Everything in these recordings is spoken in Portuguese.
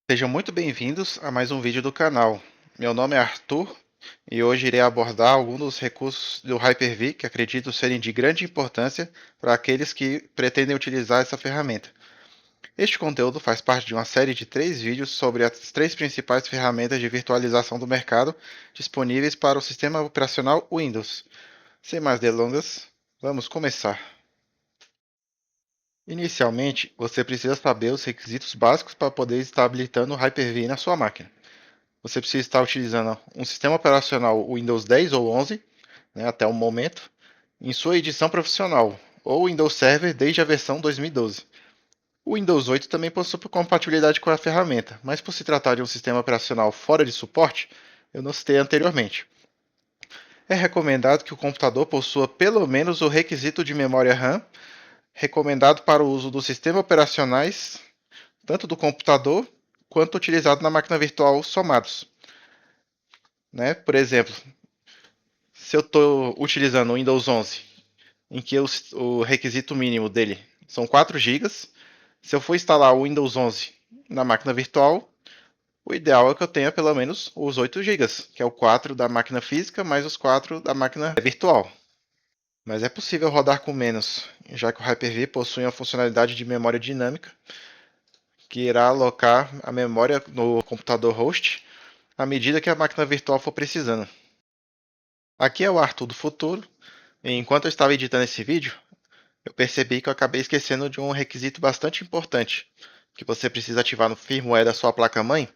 Sejam muito bem-vindos a mais um vídeo do canal. Meu nome é Arthur e hoje irei abordar alguns dos recursos do Hyper-V que acredito serem de grande importância para aqueles que pretendem utilizar essa ferramenta. Este conteúdo faz parte de uma série de 3 vídeos sobre as 3 principais ferramentas de virtualização do mercado disponíveis para o sistema operacional Windows. Sem mais delongas, vamos começar. Inicialmente, você precisa saber os requisitos básicos para poder estar habilitando o Hyper-V na sua máquina. Você precisa estar utilizando um sistema operacional Windows 10 ou 11, né, até o momento, em sua edição profissional, ou Windows Server desde a versão 2012. O Windows 8 também possui compatibilidade com a ferramenta, mas por se tratar de um sistema operacional fora de suporte, eu não citei anteriormente. É recomendado que o computador possua pelo menos o requisito de memória RAM recomendado para o uso dos sistemas operacionais, tanto do computador quanto utilizado na máquina virtual somados. Né? Por exemplo, se eu estou utilizando o Windows 11, em que o requisito mínimo dele são 4 GB, se eu for instalar o Windows 11 na máquina virtual, o ideal é que eu tenha pelo menos os 8 GB, que é o 4 da máquina física mais os 4 da máquina virtual. Mas é possível rodar com menos, já que o Hyper-V possui uma funcionalidade de memória dinâmica, que irá alocar a memória no computador host à medida que a máquina virtual for precisando. Aqui é o Arthur do futuro. Enquanto eu estava editando esse vídeo, eu percebi que eu acabei esquecendo de um requisito bastante importante, que você precisa ativar no firmware da sua placa-mãe,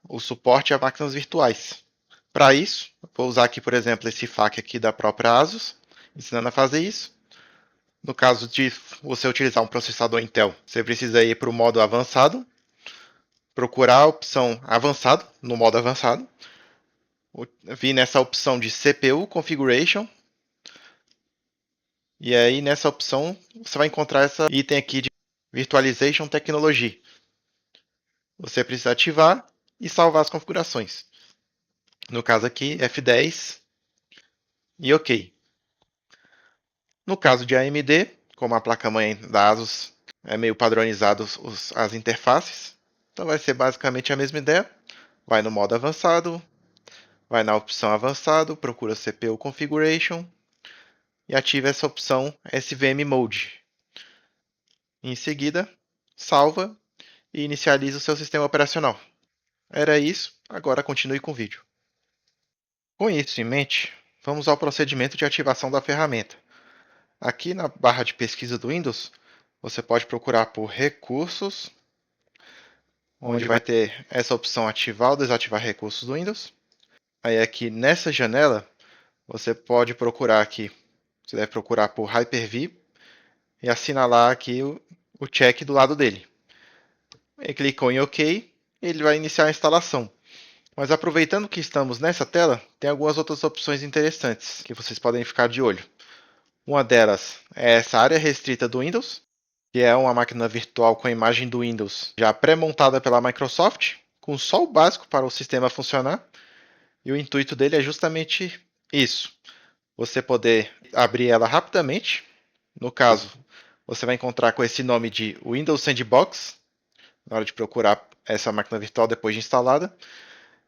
o suporte a máquinas virtuais. Para isso, eu vou usar aqui, por exemplo, esse FAQ aqui da própria ASUS, ensinando a fazer isso. No caso de você utilizar um processador Intel, você precisa ir para o modo avançado, procurar a opção avançado, no modo avançado, vir nessa opção de CPU Configuration, e aí nessa opção você vai encontrar esse item aqui de Virtualization Technology. Você precisa ativar e salvar as configurações. No caso aqui, F10 e OK. No caso de AMD, como a placa-mãe da ASUS é meio padronizado as interfaces, então vai ser basicamente a mesma ideia. Vai no modo avançado, vai na opção avançado, procura CPU Configuration e ativa essa opção SVM Mode. Em seguida, salva e inicializa o seu sistema operacional. Era isso, agora continue com o vídeo. Com isso em mente, vamos ao procedimento de ativação da ferramenta. Aqui na barra de pesquisa do Windows, você pode procurar por Recursos, onde vai ter essa opção Ativar ou Desativar Recursos do Windows. Aí aqui nessa janela, você pode procurar aqui, você deve procurar por Hyper-V e assinalar aqui o check do lado dele. Ele clicou em OK, ele vai iniciar a instalação. Mas aproveitando que estamos nessa tela, tem algumas outras opções interessantes que vocês podem ficar de olho. Uma delas é essa área restrita do Windows, que é uma máquina virtual com a imagem do Windows já pré-montada pela Microsoft, com só o básico para o sistema funcionar. E o intuito dele é justamente isso: você poder abrir ela rapidamente. No caso, você vai encontrar com esse nome de Windows Sandbox, na hora de procurar essa máquina virtual depois de instalada.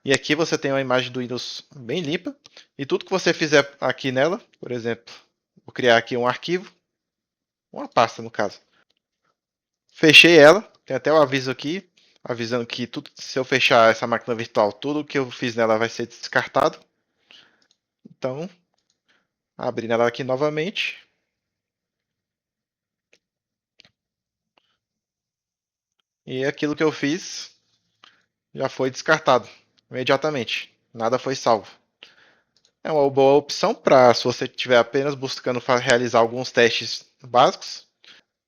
E aqui você tem uma imagem do Windows bem limpa. E tudo que você fizer aqui nela, por exemplo, vou criar aqui um arquivo, uma pasta no caso. Fechei ela, tem até o aviso aqui, avisando que tudo, se eu fechar essa máquina virtual, tudo que eu fiz nela vai ser descartado. Então, abrindo ela aqui novamente. E aquilo que eu fiz já foi descartado imediatamente. Nada foi salvo. É uma boa opção para se você estiver apenas buscando realizar alguns testes básicos,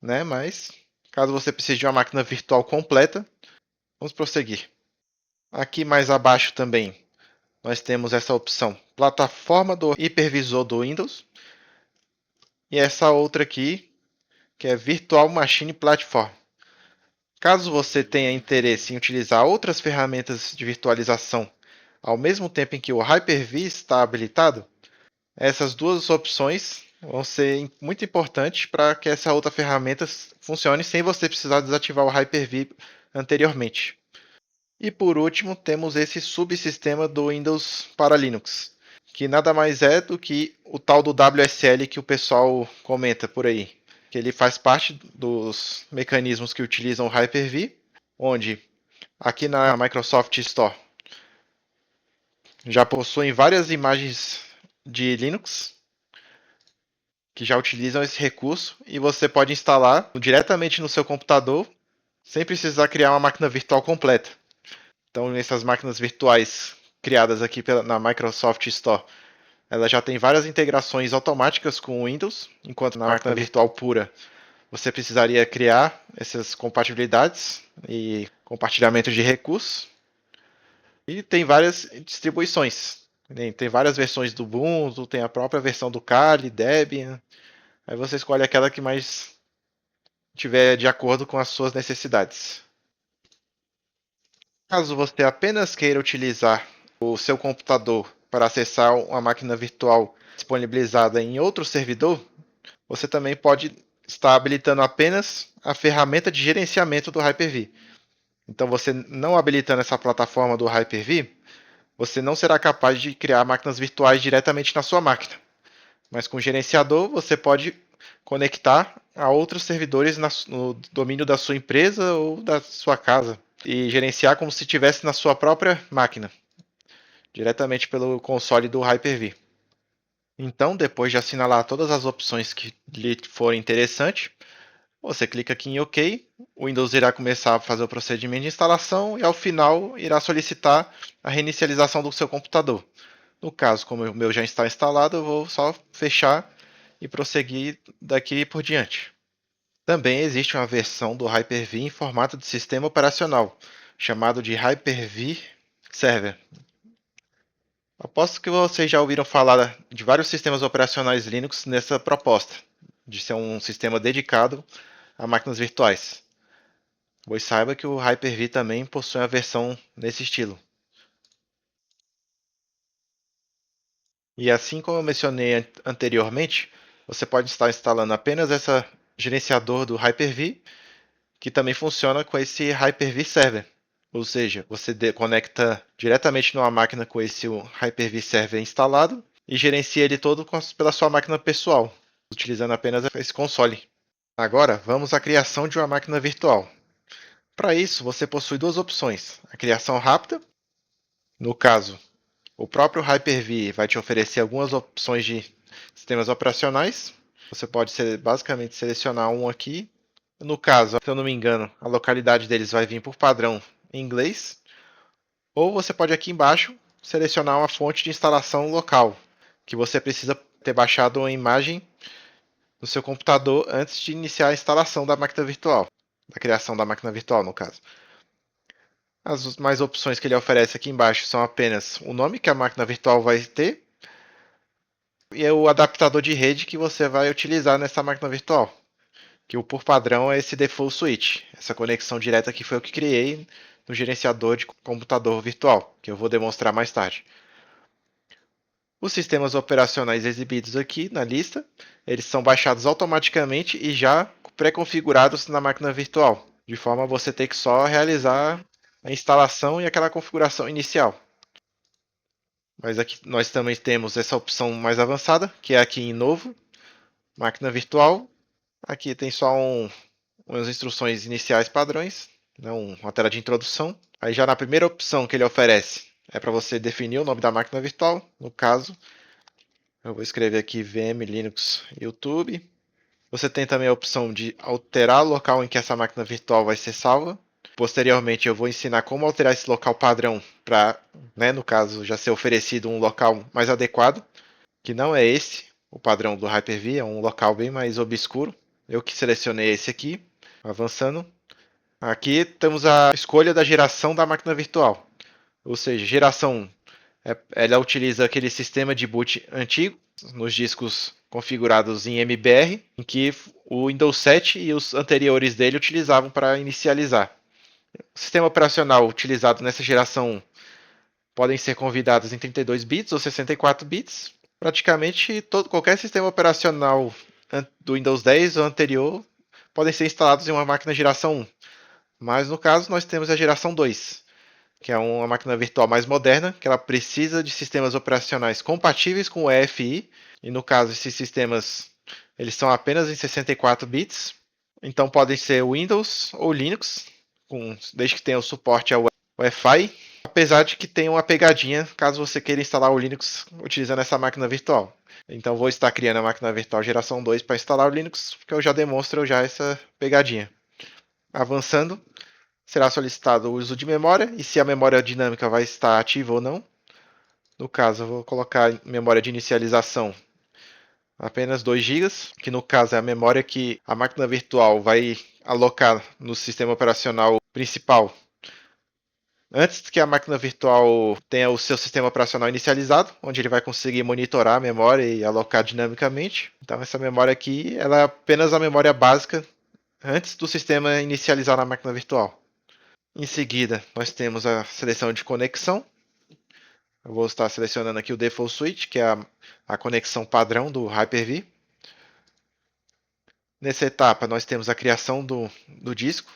né? Mas caso você precise de uma máquina virtual completa, vamos prosseguir. Aqui mais abaixo também nós temos essa opção plataforma do hipervisor do Windows e essa outra aqui que é Virtual Machine Platform. Caso você tenha interesse em utilizar outras ferramentas de virtualização ao mesmo tempo em que o Hyper-V está habilitado, essas duas opções vão ser muito importantes para que essa outra ferramenta funcione sem você precisar desativar o Hyper-V anteriormente. E por último, temos esse subsistema do Windows para Linux, que nada mais é do que o tal do WSL que o pessoal comenta por aí, que ele faz parte dos mecanismos que utilizam o Hyper-V, onde aqui na Microsoft Store já possuem várias imagens de Linux que já utilizam esse recurso e você pode instalar diretamente no seu computador sem precisar criar uma máquina virtual completa. Então, nessas máquinas virtuais criadas aqui na Microsoft Store, ela já tem várias integrações automáticas com o Windows, enquanto na máquina virtual pura você precisaria criar essas compatibilidades e compartilhamento de recursos. E tem várias distribuições. Tem várias versões do Ubuntu, tem a própria versão do Kali, Debian. Aí você escolhe aquela que mais tiver de acordo com as suas necessidades. Caso você apenas queira utilizar o seu computador para acessar uma máquina virtual disponibilizada em outro servidor, você também pode estar habilitando apenas a ferramenta de gerenciamento do Hyper-V. Então, você não habilitando essa plataforma do Hyper-V, você não será capaz de criar máquinas virtuais diretamente na sua máquina. Mas com o gerenciador, você pode conectar a outros servidores no domínio da sua empresa ou da sua casa e gerenciar como se estivesse na sua própria máquina, diretamente pelo console do Hyper-V. Então, depois de assinalar todas as opções que lhe forem interessantes, você clica aqui em OK, o Windows irá começar a fazer o procedimento de instalação e ao final irá solicitar a reinicialização do seu computador. No caso, como o meu já está instalado, eu vou só fechar e prosseguir daqui por diante. Também existe uma versão do Hyper-V em formato de sistema operacional, chamado de Hyper-V Server. Aposto que vocês já ouviram falar de vários sistemas operacionais Linux nessa proposta, de ser um sistema dedicado a máquinas virtuais. Pois saiba que o Hyper-V também possui uma versão nesse estilo. E assim como eu mencionei anteriormente, você pode estar instalando apenas esse gerenciador do Hyper-V, que também funciona com esse Hyper-V Server. Ou seja, você conecta diretamente numa máquina com esse Hyper-V Server instalado e gerencia ele todo pela sua máquina pessoal, utilizando apenas esse console. Agora, vamos à criação de uma máquina virtual. Para isso, você possui duas opções: a criação rápida, no caso, o próprio Hyper-V vai te oferecer algumas opções de sistemas operacionais. Você pode basicamente selecionar um aqui. No caso, se eu não me engano, a localidade deles vai vir por padrão em inglês. Ou você pode aqui embaixo selecionar uma fonte de instalação local, que você precisa ter baixado uma imagem no seu computador antes de iniciar a instalação da máquina virtual, da criação da máquina virtual, no caso. As mais opções que ele oferece aqui embaixo são apenas o nome que a máquina virtual vai ter e o adaptador de rede que você vai utilizar nessa máquina virtual, que o por padrão é esse default switch. Essa conexão direta aqui foi o que criei no gerenciador de computador virtual, que eu vou demonstrar mais tarde. Os sistemas operacionais exibidos aqui na lista, eles são baixados automaticamente e já pré-configurados na máquina virtual, de forma a você ter que só realizar a instalação e aquela configuração inicial. Mas aqui nós também temos essa opção mais avançada, que é aqui em novo, máquina virtual. Aqui tem só umas instruções iniciais padrões, uma tela de introdução. Aí já na primeira opção que ele oferece é para você definir o nome da máquina virtual. No caso, eu vou escrever aqui VM Linux YouTube. Você tem também a opção de alterar o local em que essa máquina virtual vai ser salva. Posteriormente, eu vou ensinar como alterar esse local padrão para, no caso, já ser oferecido um local mais adequado, que não é esse, o padrão do Hyper-V, é um local bem mais obscuro. Eu que selecionei esse aqui. Avançando. Aqui temos a escolha da geração da máquina virtual. Ou seja, geração 1, ela utiliza aquele sistema de boot antigo, nos discos configurados em MBR, em que o Windows 7 e os anteriores dele utilizavam para inicializar. O sistema operacional utilizado nessa geração podem ser convidados em 32 bits ou 64 bits. Praticamente qualquer sistema operacional do Windows 10 ou anterior podem ser instalados em uma máquina geração 1. Mas no caso nós temos a geração 2, que é uma máquina virtual mais moderna, que ela precisa de sistemas operacionais compatíveis com o EFI, e no caso esses sistemas eles são apenas em 64 bits, então podem ser Windows ou Linux, desde que tenha o suporte ao Wi-Fi, apesar de que tem uma pegadinha caso você queira instalar o Linux utilizando essa máquina virtual. Então vou estar criando a máquina virtual geração 2 para instalar o Linux, que eu já demonstro já essa pegadinha. Avançando, será solicitado o uso de memória e se a memória dinâmica vai estar ativa ou não. No caso, eu vou colocar memória de inicialização apenas 2 GB, que no caso é a memória que a máquina virtual vai alocar no sistema operacional principal antes que a máquina virtual tenha o seu sistema operacional inicializado, onde ele vai conseguir monitorar a memória e alocar dinamicamente. Então essa memória aqui ela é apenas a memória básica antes do sistema inicializar na máquina virtual. Em seguida, nós temos a seleção de conexão. Eu vou estar selecionando aqui o Default Switch, que é a conexão padrão do Hyper-V. Nessa etapa, nós temos a criação do disco.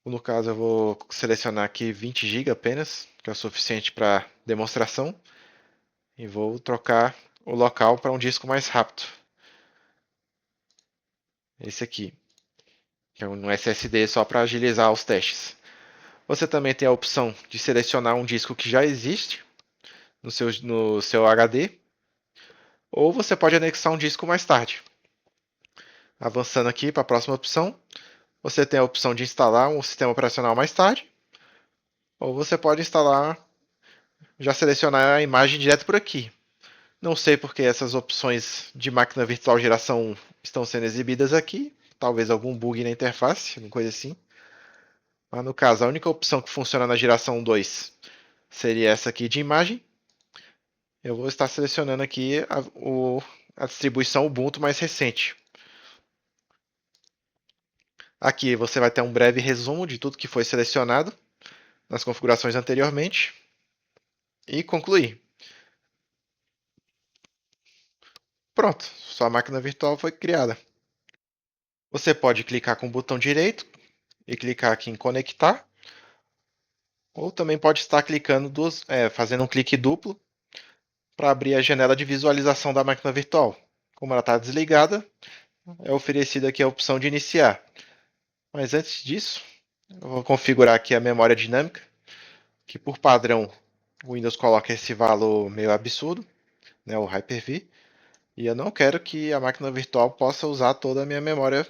No caso, eu vou selecionar aqui 20 GB apenas, que é o suficiente para demonstração. E vou trocar o local para um disco mais rápido. Esse aqui, que é um SSD só para agilizar os testes. Você também tem a opção de selecionar um disco que já existe no seu HD, ou você pode anexar um disco mais tarde. Avançando aqui para a próxima opção, você tem a opção de instalar um sistema operacional mais tarde, ou você pode instalar, já selecionar a imagem direto por aqui. Não sei porque essas opções de máquina virtual geração 1 estão sendo exibidas aqui, talvez algum bug na interface, alguma coisa assim. Mas no caso, a única opção que funciona na geração 2 seria essa aqui de imagem. Eu vou estar selecionando aqui a distribuição Ubuntu mais recente. Aqui você vai ter um breve resumo de tudo que foi selecionado nas configurações anteriormente e concluir. Pronto, sua máquina virtual foi criada. Você pode clicar com o botão direito e clicar aqui em conectar, ou também pode estar clicando fazendo um clique duplo para abrir a janela de visualização da máquina virtual. Como ela está desligada, é oferecida aqui a opção de iniciar. Mas antes disso, eu vou configurar aqui a memória dinâmica, que por padrão o Windows coloca esse valor meio absurdo, né, o Hyper-V, e eu não quero que a máquina virtual possa usar toda a minha memória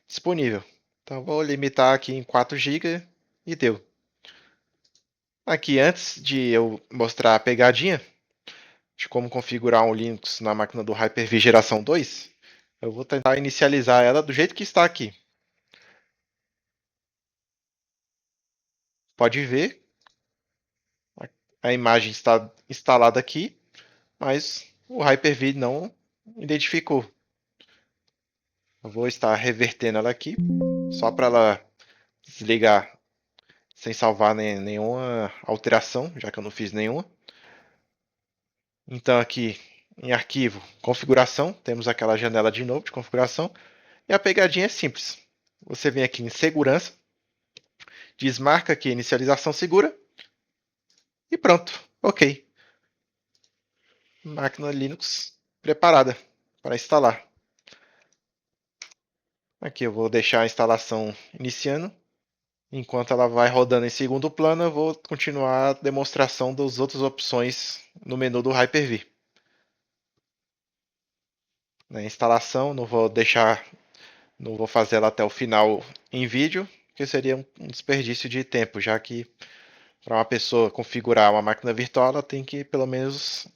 disponível. Então vou limitar aqui em 4 GB e deu. Aqui antes de eu mostrar a pegadinha de como configurar um Linux na máquina do Hyper-V geração 2, eu vou tentar inicializar ela do jeito que está aqui. Pode ver, a imagem está instalada aqui, mas o Hyper-V não identificou. Eu vou estar revertendo ela aqui, só para ela desligar sem salvar nenhuma alteração, já que eu não fiz nenhuma. Então aqui em arquivo, configuração, temos aquela janela de novo de configuração. E a pegadinha é simples. Você vem aqui em segurança, desmarca aqui inicialização segura e pronto, ok. Máquina Linux preparada para instalar. Aqui eu vou deixar a instalação iniciando. Enquanto ela vai rodando em segundo plano, eu vou continuar a demonstração das outras opções no menu do Hyper-V. Na instalação, não vou fazer ela até o final em vídeo, porque seria um desperdício de tempo, já que para uma pessoa configurar uma máquina virtual, ela tem que pelo menos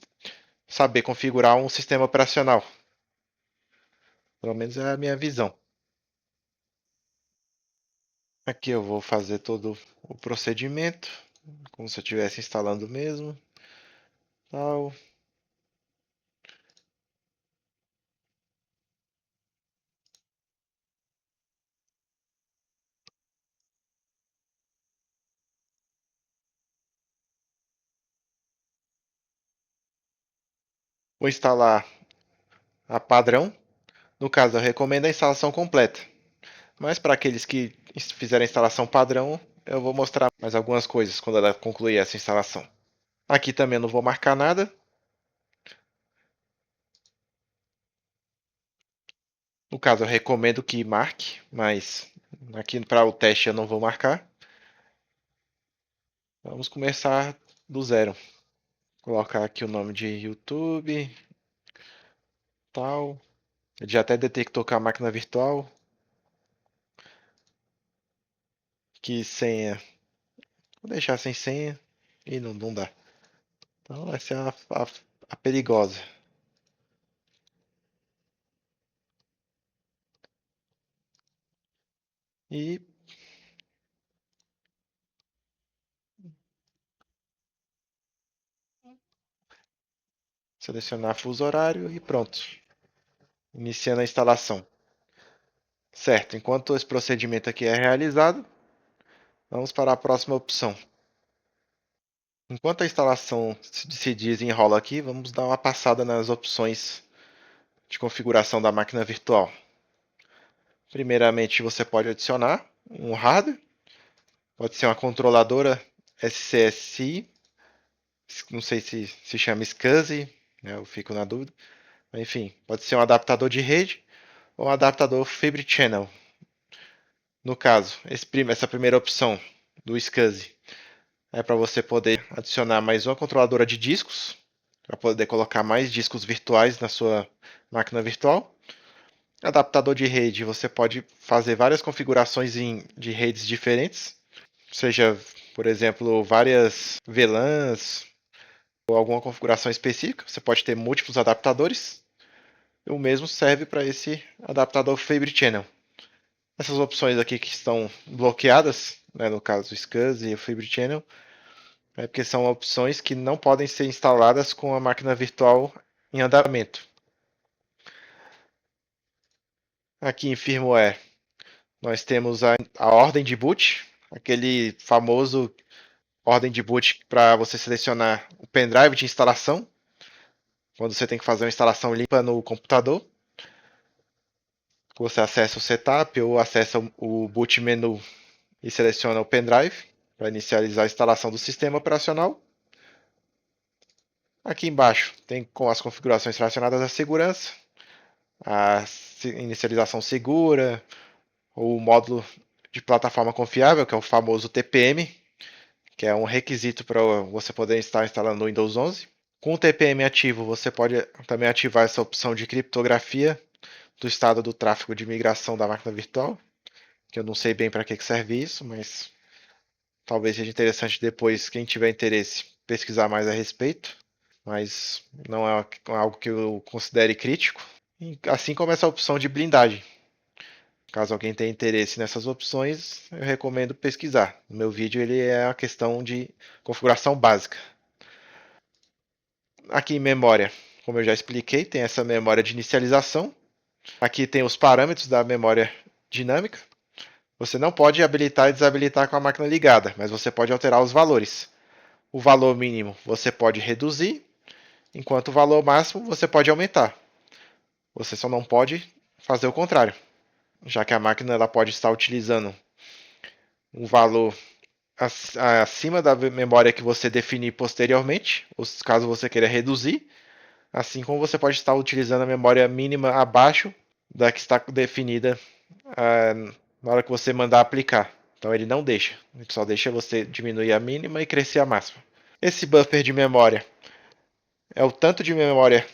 saber configurar um sistema operacional. Pelo menos é a minha visão. Aqui eu vou fazer todo o procedimento, como se eu estivesse instalando mesmo. Tal. Vou instalar a padrão. No caso, eu recomendo a instalação completa. Mas para aqueles que fizerem a instalação padrão, eu vou mostrar mais algumas coisas quando ela concluir essa instalação. Aqui também eu não vou marcar nada. No caso, eu recomendo que marque, mas aqui para o teste eu não vou marcar. Vamos começar do zero. Vou colocar aqui o nome de YouTube, tal. Ele já até detectou com a máquina virtual. Que senha. Vou deixar sem senha. E não dá. Então essa é a perigosa. E selecionar fuso horário e pronto. Iniciando a instalação. Certo, enquanto esse procedimento aqui é realizado, vamos para a próxima opção. Enquanto a instalação se desenrola aqui, vamos dar uma passada nas opções de configuração da máquina virtual. Primeiramente, você pode adicionar um hardware, pode ser uma controladora SCSI, não sei se chama SCSI, né, eu fico na dúvida. Enfim, pode ser um adaptador de rede ou um adaptador Fibre Channel. No caso, essa primeira opção do SCSI é para você poder adicionar mais uma controladora de discos, para poder colocar mais discos virtuais na sua máquina virtual. Adaptador de rede, você pode fazer várias configurações de redes diferentes, seja, por exemplo, várias VLANs ou alguma configuração específica. Você pode ter múltiplos adaptadores. O mesmo serve para esse adaptador Fabre Channel. Essas opções aqui que estão bloqueadas, né, no caso o SCSI e o Fabre Channel, é porque são opções que não podem ser instaladas com a máquina virtual em andamento. Aqui em firmware, nós temos a ordem de boot, aquele famoso ordem de boot para você selecionar o pendrive de instalação, quando você tem que fazer uma instalação limpa no computador. Você acessa o setup ou acessa o boot menu e seleciona o pendrive para inicializar a instalação do sistema operacional. Aqui embaixo tem com as configurações relacionadas à segurança, a inicialização segura, o módulo de plataforma confiável, que é o famoso TPM, que é um requisito para você poder estar instalando no Windows 11. Com o TPM ativo, você pode também ativar essa opção de criptografia do estado do tráfego de migração da máquina virtual, que eu não sei bem para que serve isso, mas talvez seja interessante depois, quem tiver interesse, pesquisar mais a respeito, mas não é algo que eu considere crítico. Assim como essa opção de blindagem. Caso alguém tenha interesse nessas opções, eu recomendo pesquisar. No meu vídeo ele é a questão de configuração básica. Aqui em memória, como eu já expliquei, tem essa memória de inicialização. Aqui tem os parâmetros da memória dinâmica. Você não pode habilitar e desabilitar com a máquina ligada, mas você pode alterar os valores. O valor mínimo você pode reduzir, enquanto o valor máximo você pode aumentar. Você só não pode fazer o contrário, já que a máquina ela pode estar utilizando um valor acima da memória que você definir posteriormente, ou caso você queira reduzir, assim como você pode estar utilizando a memória mínima abaixo da que está definida na hora que você mandar aplicar. Então ele não deixa, ele só deixa você diminuir a mínima e crescer a máxima. Esse buffer de memória é o tanto de memória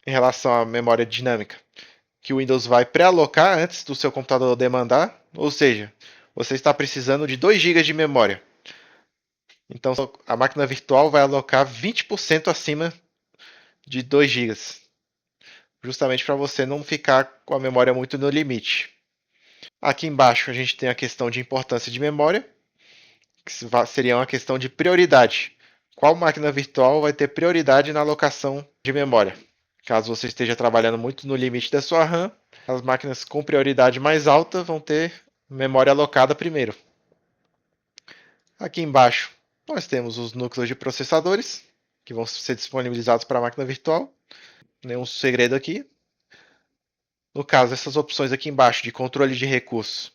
em relação à memória dinâmica que o Windows vai pré-alocar antes do seu computador demandar, ou seja, você está precisando de 2 GB de memória. Então a máquina virtual vai alocar 20% acima de 2 GB, justamente para você não ficar com a memória muito no limite. Aqui embaixo a gente tem a questão de importância de memória, que seria uma questão de prioridade. Qual máquina virtual vai ter prioridade na alocação de memória? Caso você esteja trabalhando muito no limite da sua RAM, as máquinas com prioridade mais alta vão ter memória alocada primeiro. Aqui embaixo nós temos os núcleos de processadores, que vão ser disponibilizados para a máquina virtual. Nenhum segredo aqui. No caso, essas opções aqui embaixo de controle de recursos.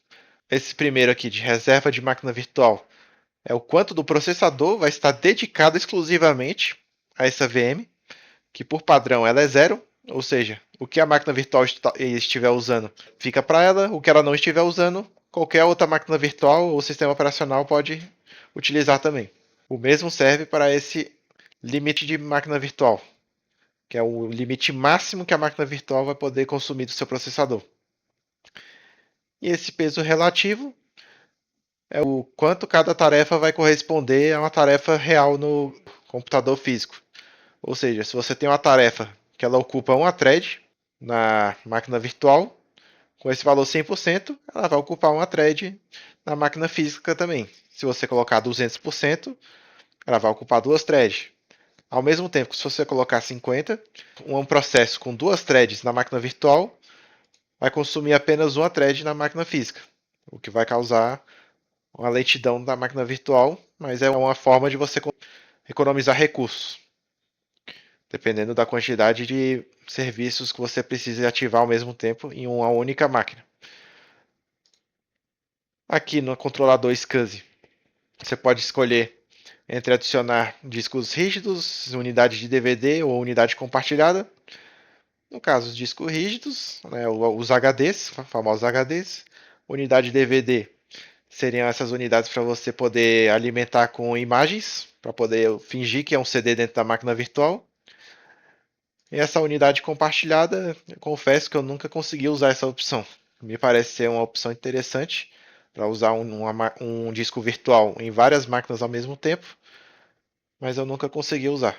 Esse primeiro aqui de reserva de máquina virtual é o quanto do processador vai estar dedicado exclusivamente a essa VM, que por padrão ela é zero, ou seja, o que a máquina virtual estiver usando fica para ela, o que ela não estiver usando, qualquer outra máquina virtual ou sistema operacional pode utilizar também. O mesmo serve para esse limite de máquina virtual, que é o limite máximo que a máquina virtual vai poder consumir do seu processador. E esse peso relativo é o quanto cada tarefa vai corresponder a uma tarefa real no computador físico. Ou seja, se você tem uma tarefa que ela ocupa uma thread na máquina virtual, com esse valor 100%, ela vai ocupar uma thread na máquina física também. Se você colocar 200%, ela vai ocupar duas threads. Ao mesmo tempo, se você colocar 50, um processo com duas threads na máquina virtual vai consumir apenas uma thread na máquina física, o que vai causar uma lentidão da máquina virtual, mas é uma forma de você economizar recursos, dependendo da quantidade de serviços que você precisa ativar ao mesmo tempo em uma única máquina. Aqui no controlador SCSI, você pode escolher entre adicionar discos rígidos, unidade de DVD ou unidade compartilhada. No caso, os discos rígidos, né, os HDs, famosos HDs, unidade de DVD seriam essas unidades para você poder alimentar com imagens, para poder fingir que é um CD dentro da máquina virtual. E essa unidade compartilhada, eu confesso que eu nunca consegui usar essa opção. Me parece ser uma opção interessante para usar um disco virtual em várias máquinas ao mesmo tempo, mas eu nunca consegui usar.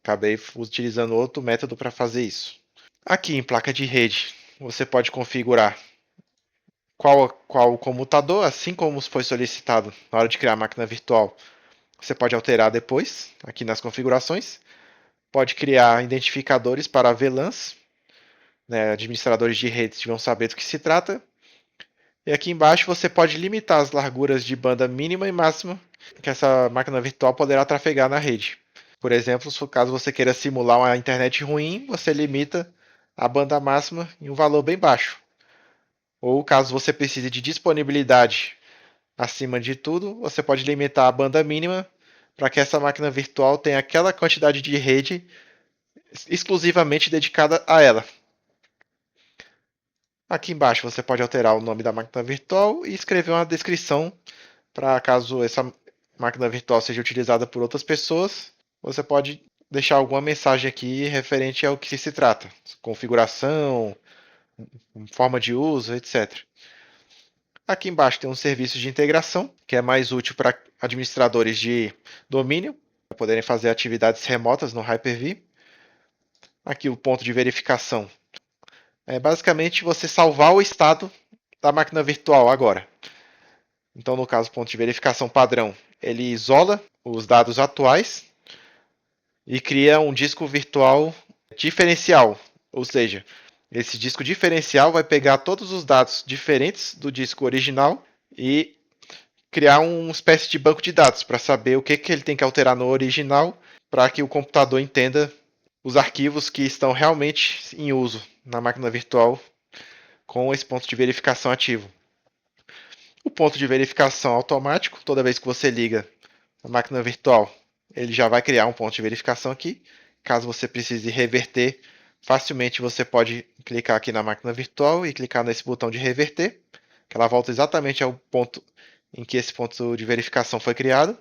Acabei utilizando outro método para fazer isso. Aqui em placa de rede, você pode configurar qual o comutador, assim como foi solicitado na hora de criar a máquina virtual. Você pode alterar depois, aqui nas configurações. Pode criar identificadores para VLANs, né, administradores de redes vão saber do que se trata. E aqui embaixo você pode limitar as larguras de banda mínima e máxima que essa máquina virtual poderá trafegar na rede. Por exemplo, caso você queira simular uma internet ruim, você limita a banda máxima em um valor bem baixo. Ou caso você precise de disponibilidade acima de tudo, você pode limitar a banda mínima para que essa máquina virtual tenha aquela quantidade de rede exclusivamente dedicada a ela. Aqui embaixo você pode alterar o nome da máquina virtual e escrever uma descrição para caso essa máquina virtual seja utilizada por outras pessoas, você pode deixar alguma mensagem aqui referente ao que se trata, configuração, forma de uso, etc. Aqui embaixo tem um serviço de integração, que é mais útil para administradores de domínio, para poderem fazer atividades remotas no Hyper-V. Aqui o ponto de verificação. É basicamente você salvar o estado da máquina virtual agora. Então, no caso, ponto de verificação padrão, ele isola os dados atuais e cria um disco virtual diferencial. Ou seja, esse disco diferencial vai pegar todos os dados diferentes do disco original e criar uma espécie de banco de dados para saber o que ele tem que alterar no original para que o computador entenda os arquivos que estão realmente em uso na máquina virtual com esse ponto de verificação ativo. O ponto de verificação automático, toda vez que você liga a máquina virtual, ele já vai criar um ponto de verificação aqui. Caso você precise reverter, facilmente você pode clicar aqui na máquina virtual e clicar nesse botão de reverter, que ela volta exatamente ao ponto em que esse ponto de verificação foi criado.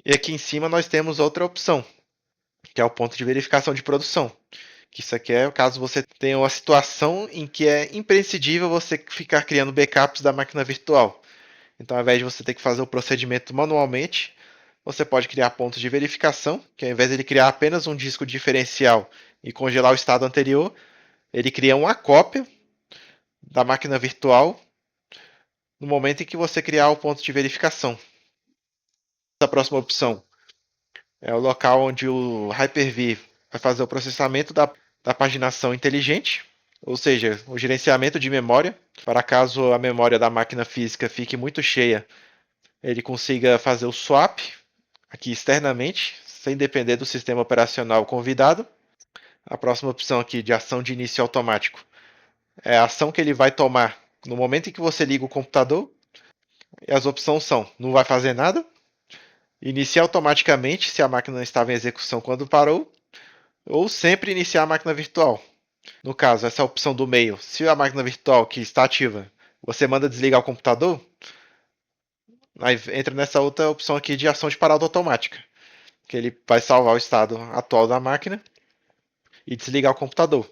E aqui em cima nós temos outra opção, que é o ponto de verificação de produção. Que isso aqui é caso você tenha uma situação em que é imprescindível você ficar criando backups da máquina virtual. Então, ao invés de você ter que fazer o procedimento manualmente, você pode criar pontos de verificação, que ao invés de ele criar apenas um disco diferencial e congelar o estado anterior, ele cria uma cópia da máquina virtual no momento em que você criar o ponto de verificação. A próxima opção é o local onde o Hyper-V vai fazer o processamento da paginação inteligente, ou seja, o gerenciamento de memória, para caso a memória da máquina física fique muito cheia, ele consiga fazer o swap aqui externamente, sem depender do sistema operacional convidado. A próxima opção aqui de ação de início automático é a ação que ele vai tomar no momento em que você liga o computador. E as opções são: não vai fazer nada, iniciar automaticamente se a máquina estava em execução quando parou, ou sempre iniciar a máquina virtual. No caso, essa opção do meio, se a máquina virtual que está ativa, você manda desligar o computador, aí entra nessa outra opção aqui de ação de parada automática, que ele vai salvar o estado atual da máquina e desligar o computador.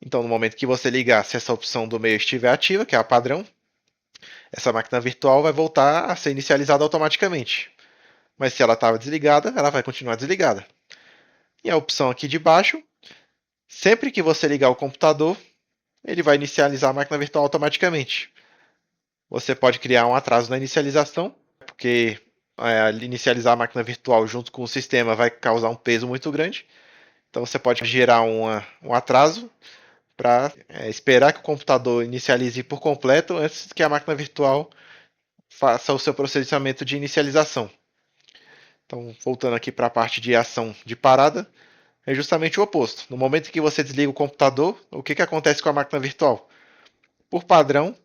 Então, no momento que você ligar, se essa opção do meio estiver ativa, que é a padrão, essa máquina virtual vai voltar a ser inicializada automaticamente. Mas se ela estava desligada, ela vai continuar desligada. E a opção aqui de baixo, sempre que você ligar o computador, ele vai inicializar a máquina virtual automaticamente. Você pode criar um atraso na inicialização, porque inicializar a máquina virtual junto com o sistema vai causar um peso muito grande. Então você pode gerar um atraso para esperar que o computador inicialize por completo antes que a máquina virtual faça o seu processamento de inicialização. Então, voltando aqui para a parte de ação de parada, é justamente o oposto. No momento que você desliga o computador, o que acontece com a máquina virtual? Por padrão,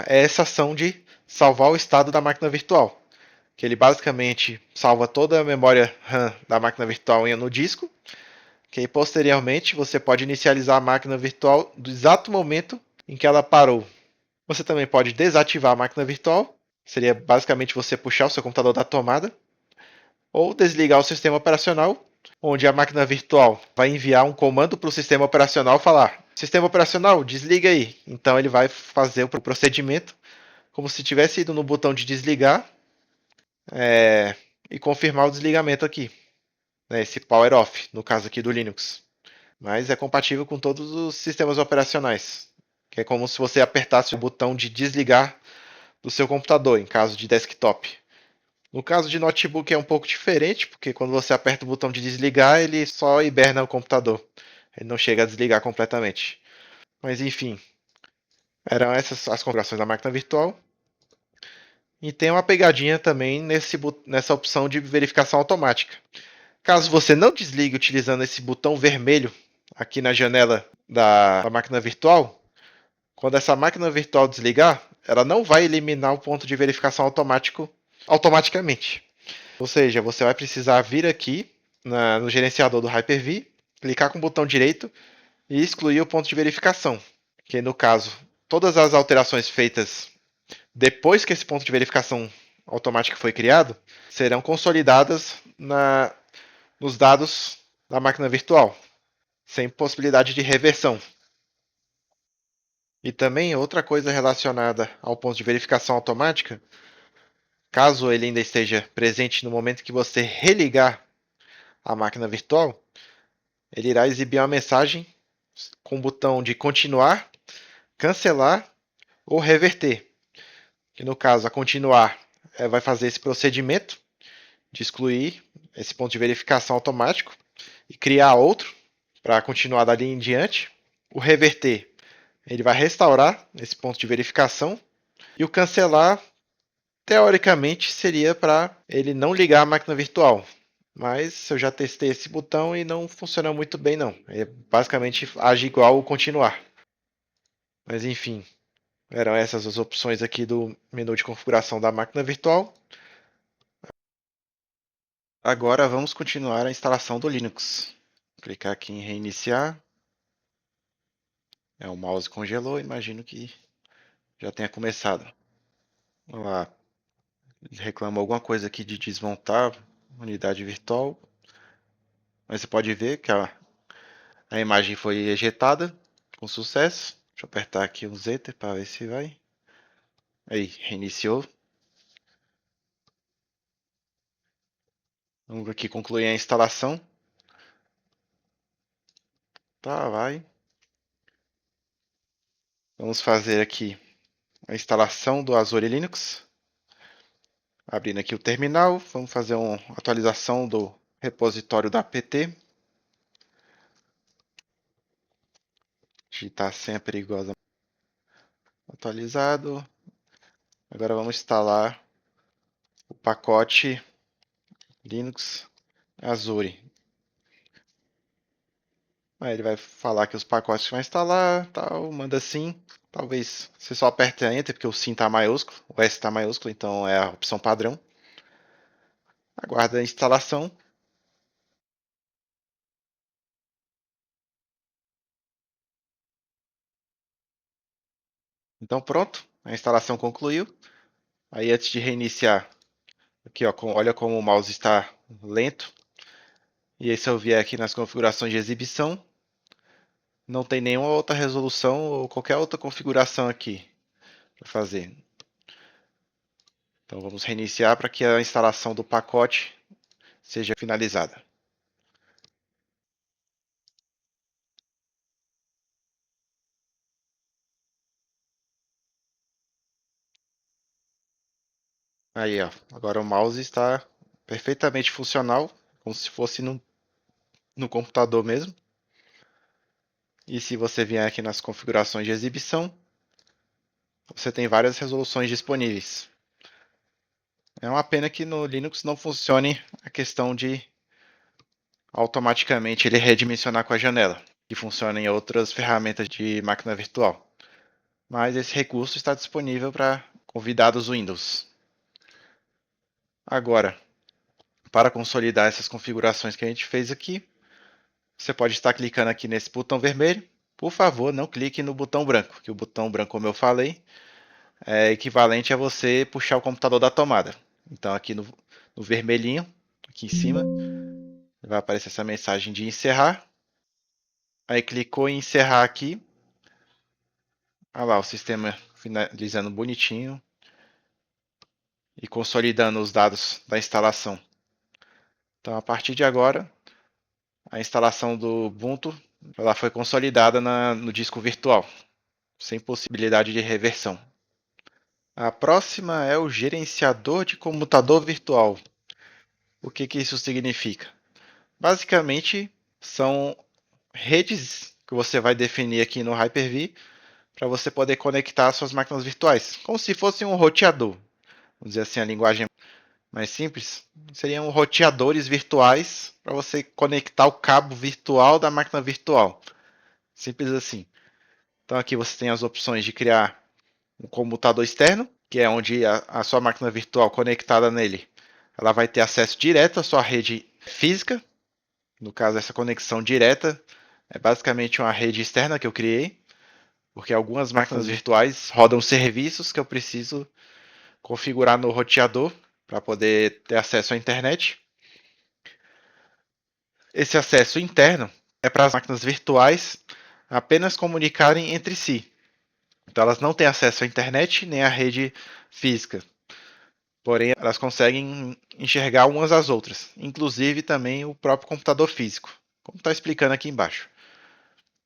é essa ação de salvar o estado da máquina virtual, que ele basicamente salva toda a memória RAM da máquina virtual no disco, que aí, posteriormente você pode inicializar a máquina virtual do exato momento em que ela parou. Você também pode desativar a máquina virtual, seria basicamente você puxar o seu computador da tomada, ou desligar o sistema operacional, onde a máquina virtual vai enviar um comando para o sistema operacional falar: Sistema operacional, desliga aí. Então ele vai fazer o procedimento como se tivesse ido no botão de desligar e confirmar o desligamento aqui, né, esse power off, no caso aqui do Linux. Mas é compatível com todos os sistemas operacionais, que é como se você apertasse o botão de desligar do seu computador, em caso de desktop. No caso de notebook é um pouco diferente, porque quando você aperta o botão de desligar, ele só hiberna o computador. Ele não chega a desligar completamente. Mas enfim, eram essas as configurações da máquina virtual. E tem uma pegadinha também nessa opção de verificação automática. Caso você não desligue utilizando esse botão vermelho aqui na janela da máquina virtual, quando essa máquina virtual desligar, ela não vai eliminar o ponto de verificação automático automaticamente. Ou seja, você vai precisar vir aqui no gerenciador do Hyper-V, clicar com o botão direito e excluir o ponto de verificação. Que no caso, todas as alterações feitas depois que esse ponto de verificação automática foi criado, serão consolidadas nos dados da máquina virtual, sem possibilidade de reversão. E também outra coisa relacionada ao ponto de verificação automática, caso ele ainda esteja presente no momento que você religar a máquina virtual, ele irá exibir uma mensagem com o botão de continuar, cancelar ou reverter. Que no caso, a continuar vai fazer esse procedimento de excluir esse ponto de verificação automático e criar outro para continuar dali em diante. O reverter, ele vai restaurar esse ponto de verificação. E o cancelar, teoricamente, seria para ele não ligar a máquina virtual. Mas eu já testei esse botão e não funciona muito bem não. Basicamente age igual o continuar. Mas enfim, eram essas as opções aqui do menu de configuração da máquina virtual. Agora vamos continuar a instalação do Linux. Clicar aqui em reiniciar. O mouse congelou, imagino que já tenha começado. Vamos lá. Reclama alguma coisa aqui de desmontar unidade virtual. Mas você pode ver que a imagem foi ejetada com sucesso. Deixa eu apertar aqui o Zeta para ver se vai. Aí, reiniciou. Vamos aqui concluir a instalação. Tá, vai. Vamos fazer aqui a instalação do Azure Linux. Abrindo aqui o terminal, vamos fazer uma atualização do repositório da apt. Digitar sempre igual a atualizado. Agora vamos instalar o pacote Linux Azure. Aí ele vai falar que os pacotes que vai instalar, tal, manda sim. Talvez você só aperte Enter, porque o SIM está maiúsculo, o S está maiúsculo, então é a opção padrão. Aguarda a instalação. Então pronto, a instalação concluiu. Aí antes de reiniciar, aqui ó, olha como o mouse está lento. E aí se eu vier aqui nas configurações de exibição, não tem nenhuma outra resolução ou qualquer outra configuração aqui para fazer. Então vamos reiniciar para que a instalação do pacote seja finalizada. Aí ó, agora o mouse está perfeitamente funcional, como se fosse no computador mesmo. E se você vier aqui nas configurações de exibição, você tem várias resoluções disponíveis. É uma pena que no Linux não funcione a questão de automaticamente ele redimensionar com a janela, que funciona em outras ferramentas de máquina virtual. Mas esse recurso está disponível para convidados Windows. Agora, para consolidar essas configurações que a gente fez aqui, você pode estar clicando aqui nesse botão vermelho. Por favor, não clique no botão branco, que o botão branco, como eu falei, é equivalente a você puxar o computador da tomada. Então, aqui no vermelhinho, aqui em cima, vai aparecer essa mensagem de encerrar. Aí clicou em encerrar aqui. Olha lá, o sistema finalizando bonitinho e consolidando os dados da instalação. Então, a partir de agora, a instalação do Ubuntu ela foi consolidada no disco virtual, sem possibilidade de reversão. A próxima é o gerenciador de computador virtual. O que isso significa? Basicamente, são redes que você vai definir aqui no Hyper-V para você poder conectar suas máquinas virtuais, como se fosse um roteador. Vamos dizer assim, a linguagem mais simples, seriam roteadores virtuais para você conectar o cabo virtual da máquina virtual. Simples assim. Então aqui você tem as opções de criar um computador externo, que é onde a sua máquina virtual conectada nele, ela vai ter acesso direto à sua rede física. No caso, essa conexão direta é basicamente uma rede externa que eu criei, porque algumas máquinas virtuais rodam serviços que eu preciso configurar no roteador para poder ter acesso à internet. Esse acesso interno é para as máquinas virtuais apenas comunicarem entre si. Então elas não têm acesso à internet nem à rede física. Porém, elas conseguem enxergar umas às outras, inclusive também o próprio computador físico, como está explicando aqui embaixo.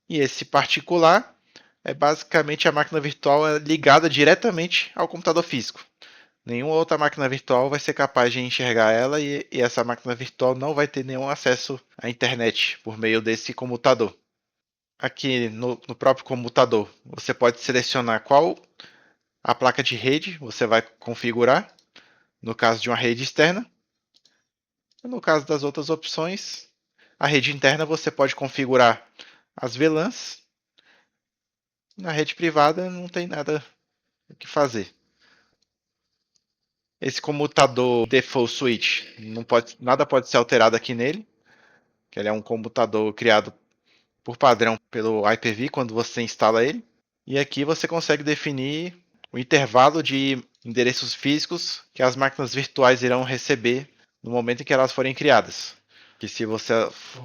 E esse particular é basicamente a máquina virtual ligada diretamente ao computador físico. Nenhuma outra máquina virtual vai ser capaz de enxergar ela e essa máquina virtual não vai ter nenhum acesso à internet por meio desse computador. Aqui no próprio computador, você pode selecionar qual a placa de rede você vai configurar, no caso de uma rede externa. No caso das outras opções, a rede interna você pode configurar as VLANs. Na rede privada não tem nada o que fazer. Esse computador default switch, nada pode ser alterado aqui nele, que ele é um computador criado por padrão pelo Hyper-V quando você instala ele. E aqui você consegue definir o intervalo de endereços físicos que as máquinas virtuais irão receber no momento em que elas forem criadas. Que se você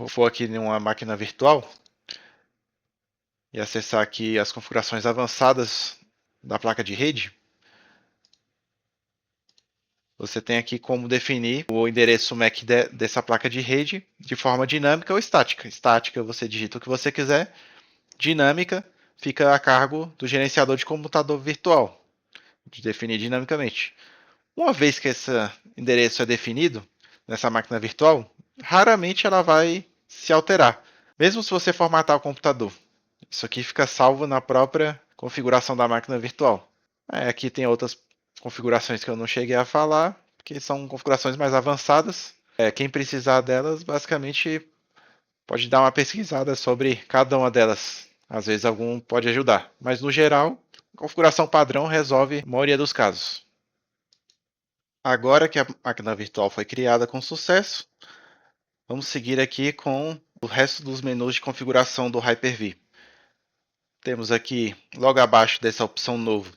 for aqui em uma máquina virtual e acessar aqui as configurações avançadas da placa de rede, você tem aqui como definir o endereço MAC dessa placa de rede de forma dinâmica ou estática. Estática você digita o que você quiser, dinâmica fica a cargo do gerenciador de computador virtual, de definir dinamicamente. Uma vez que esse endereço é definido nessa máquina virtual, raramente ela vai se alterar, mesmo se você formatar o computador. Isso aqui fica salvo na própria configuração da máquina virtual. Aqui tem outras configurações que eu não cheguei a falar, que são configurações mais avançadas. Quem precisar delas, basicamente, pode dar uma pesquisada sobre cada uma delas. Às vezes algum pode ajudar, mas no geral, configuração padrão resolve a maioria dos casos. Agora que a máquina virtual foi criada com sucesso, vamos seguir aqui com o resto dos menus de configuração do Hyper-V. Temos aqui, logo abaixo dessa opção novo,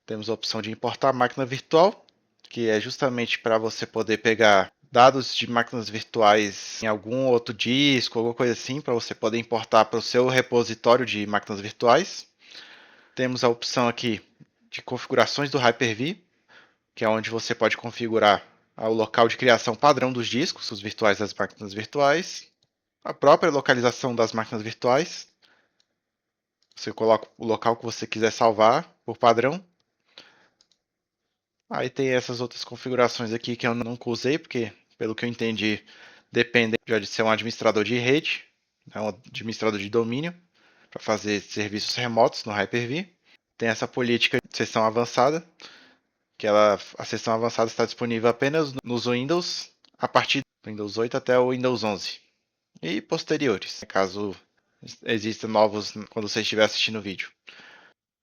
temos a opção de importar máquina virtual, que é justamente para você poder pegar dados de máquinas virtuais em algum outro disco, alguma coisa assim, para você poder importar para o seu repositório de máquinas virtuais. Temos a opção aqui de configurações do Hyper-V, que é onde você pode configurar o local de criação padrão dos discos, os virtuais das máquinas virtuais, a própria localização das máquinas virtuais. Você coloca o local que você quiser salvar por padrão. Aí tem essas outras configurações aqui que eu nunca usei, porque, pelo que eu entendi, depende de ser um administrador de rede, um administrador de domínio, para fazer serviços remotos no Hyper-V. Tem essa política de sessão avançada, que a sessão avançada está disponível apenas nos Windows, a partir do Windows 8 até o Windows 11, e posteriores, caso existam novos quando você estiver assistindo o vídeo.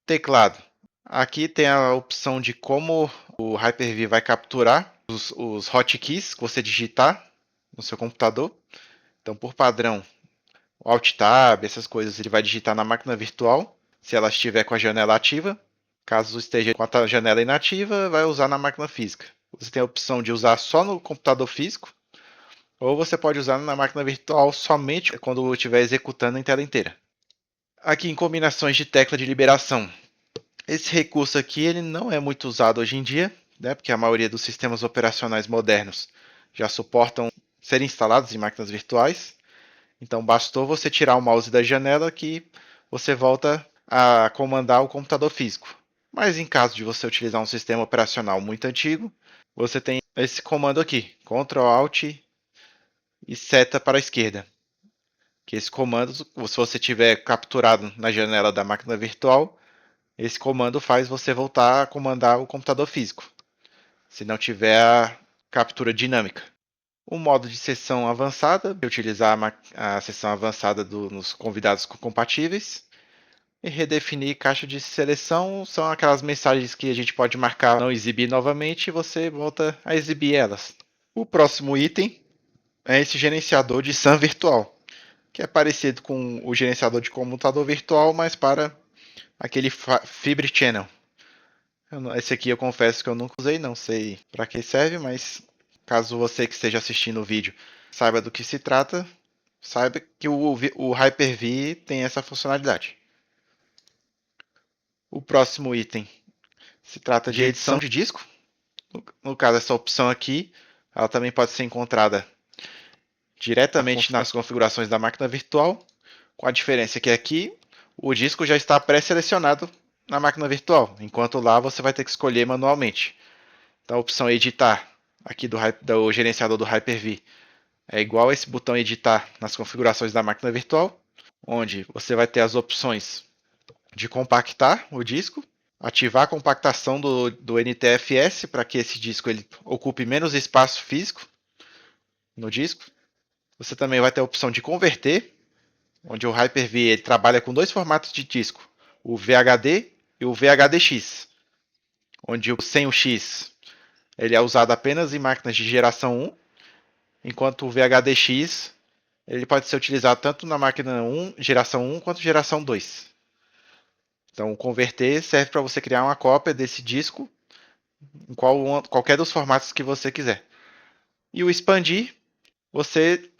Teclado. Aqui tem a opção de como o Hyper-V vai capturar os hotkeys que você digitar no seu computador. Então, por padrão, o Alt Tab, essas coisas, ele vai digitar na máquina virtual, se ela estiver com a janela ativa. Caso esteja com a janela inativa, vai usar na máquina física. Você tem a opção de usar só no computador físico, ou você pode usar na máquina virtual somente quando estiver executando em tela inteira. Aqui em combinações de tecla de liberação. Esse recurso aqui ele não é muito usado hoje em dia, né, porque a maioria dos sistemas operacionais modernos já suportam ser instalados em máquinas virtuais. Então bastou você tirar o mouse da janela que você volta a comandar o computador físico. Mas em caso de você utilizar um sistema operacional muito antigo, você tem esse comando aqui, Ctrl Alt e seta para a esquerda. Que esse comando, se você tiver capturado na janela da máquina virtual, esse comando faz você voltar a comandar o computador físico, se não tiver a captura dinâmica. O modo de sessão avançada, utilizar a sessão avançada nos convidados compatíveis. E redefinir caixa de seleção são aquelas mensagens que a gente pode marcar não exibir novamente e você volta a exibir elas. O próximo item é esse gerenciador de SAM virtual, que é parecido com o gerenciador de computador virtual, mas para aquele Fibre Channel. Esse aqui eu confesso que eu nunca usei, não sei para que serve, mas caso você que esteja assistindo o vídeo saiba do que se trata, saiba que o Hyper-V tem essa funcionalidade. O próximo item se trata de edição de disco. No caso, essa opção aqui, ela também pode ser encontrada diretamente nas configurações da máquina virtual, com a diferença que aqui o disco já está pré-selecionado na máquina virtual, enquanto lá você vai ter que escolher manualmente. Então a opção editar aqui do gerenciador do Hyper-V é igual a esse botão editar nas configurações da máquina virtual, onde você vai ter as opções de compactar o disco, ativar a compactação do NTFS para que esse disco ele ocupe menos espaço físico no disco. Você também vai ter a opção de converter, onde o Hyper-V ele trabalha com dois formatos de disco, o VHD e o VHDX, onde sem o X ele é usado apenas em máquinas de geração 1, enquanto o VHDX ele pode ser utilizado tanto na máquina 1, geração 1 quanto geração 2. Então, converter serve para você criar uma cópia desse disco em qualquer dos formatos que você quiser. E o expandir, você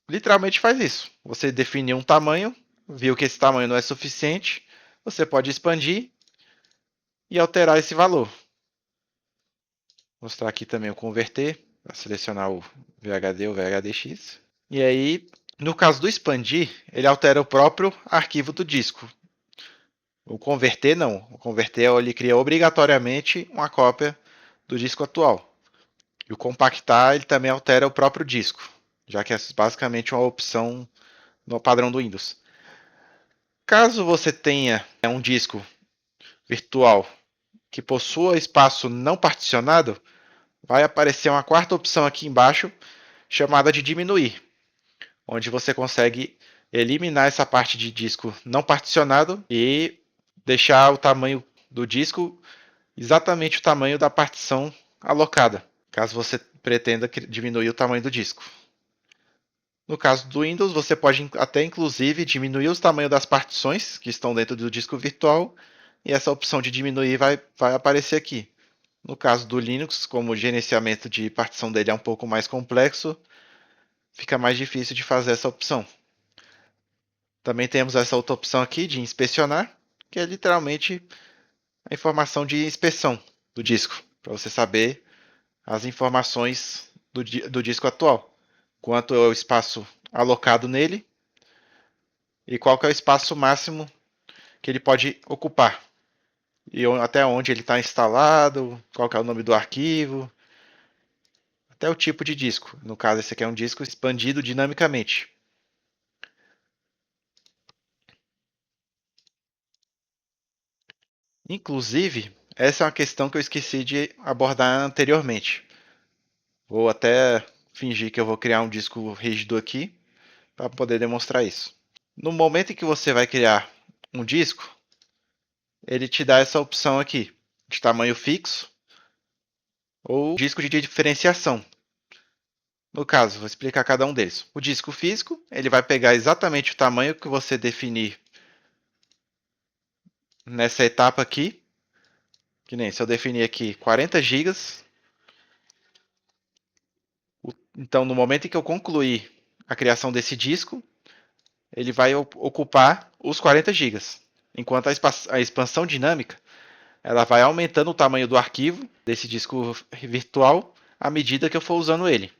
literalmente faz isso. Você define um tamanho, viu que esse tamanho não é suficiente, você pode expandir e alterar esse valor. Vou mostrar aqui também o converter, para selecionar o VHD ou VHDX. E aí, no caso do expandir, ele altera o próprio arquivo do disco. O converter não. O converter ele cria obrigatoriamente uma cópia do disco atual. E o compactar ele também altera o próprio disco, já que é basicamente uma opção no padrão do Windows. Caso você tenha um disco virtual que possua espaço não particionado, vai aparecer uma quarta opção aqui embaixo chamada de diminuir, onde você consegue eliminar essa parte de disco não particionado e deixar o tamanho do disco exatamente o tamanho da partição alocada, caso você pretenda diminuir o tamanho do disco. No caso do Windows, você pode até inclusive diminuir o tamanho das partições que estão dentro do disco virtual, e essa opção de diminuir vai aparecer aqui. No caso do Linux, como o gerenciamento de partição dele é um pouco mais complexo, fica mais difícil de fazer essa opção. Também temos essa outra opção aqui de inspecionar, que é literalmente a informação de inspeção do disco, para você saber as informações do disco atual, quanto é o espaço alocado nele e qual que é o espaço máximo que ele pode ocupar, e até onde ele está instalado, qual que é o nome do arquivo, até o tipo de disco. No caso, esse aqui é um disco expandido dinamicamente. Inclusive, essa é uma questão que eu esqueci de abordar anteriormente. Vou até fingir que eu vou criar um disco rígido aqui para poder demonstrar isso. No momento em que você vai criar um disco, ele te dá essa opção aqui, de tamanho fixo ou disco de diferenciação. No caso, vou explicar cada um deles. O disco físico, ele vai pegar exatamente o tamanho que você definir nessa etapa aqui, que nem se eu definir aqui 40 GB, então no momento em que eu concluir a criação desse disco, ele vai ocupar os 40 GB. Enquanto a expansão dinâmica, ela vai aumentando o tamanho do arquivo desse disco virtual à medida que eu for usando ele.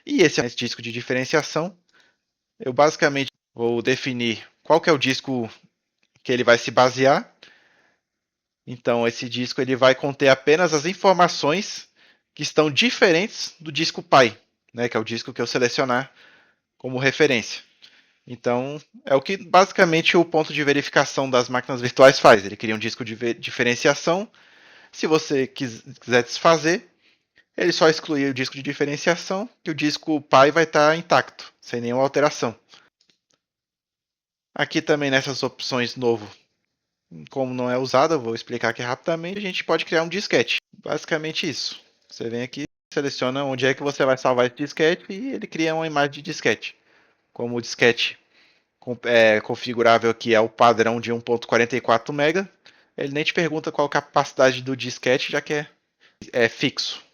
E esse disco de diferenciação, eu basicamente vou definir qual que é o disco que ele vai se basear. Então, esse disco ele vai conter apenas as informações que estão diferentes do disco pai, né, que é o disco que eu selecionar como referência. Então, é o que basicamente o ponto de verificação das máquinas virtuais faz. Ele cria um disco de diferenciação. Se você quiser desfazer, ele só exclui o disco de diferenciação, que o disco pai vai estar intacto, sem nenhuma alteração. Aqui também nessas opções novo, como não é usado, eu vou explicar aqui rapidamente, a gente pode criar um disquete. Basicamente isso. Você vem aqui, seleciona onde é que você vai salvar esse disquete e ele cria uma imagem de disquete. Como o disquete configurável aqui é o padrão de 1.44 MB, ele nem te pergunta qual a capacidade do disquete, já que é fixo.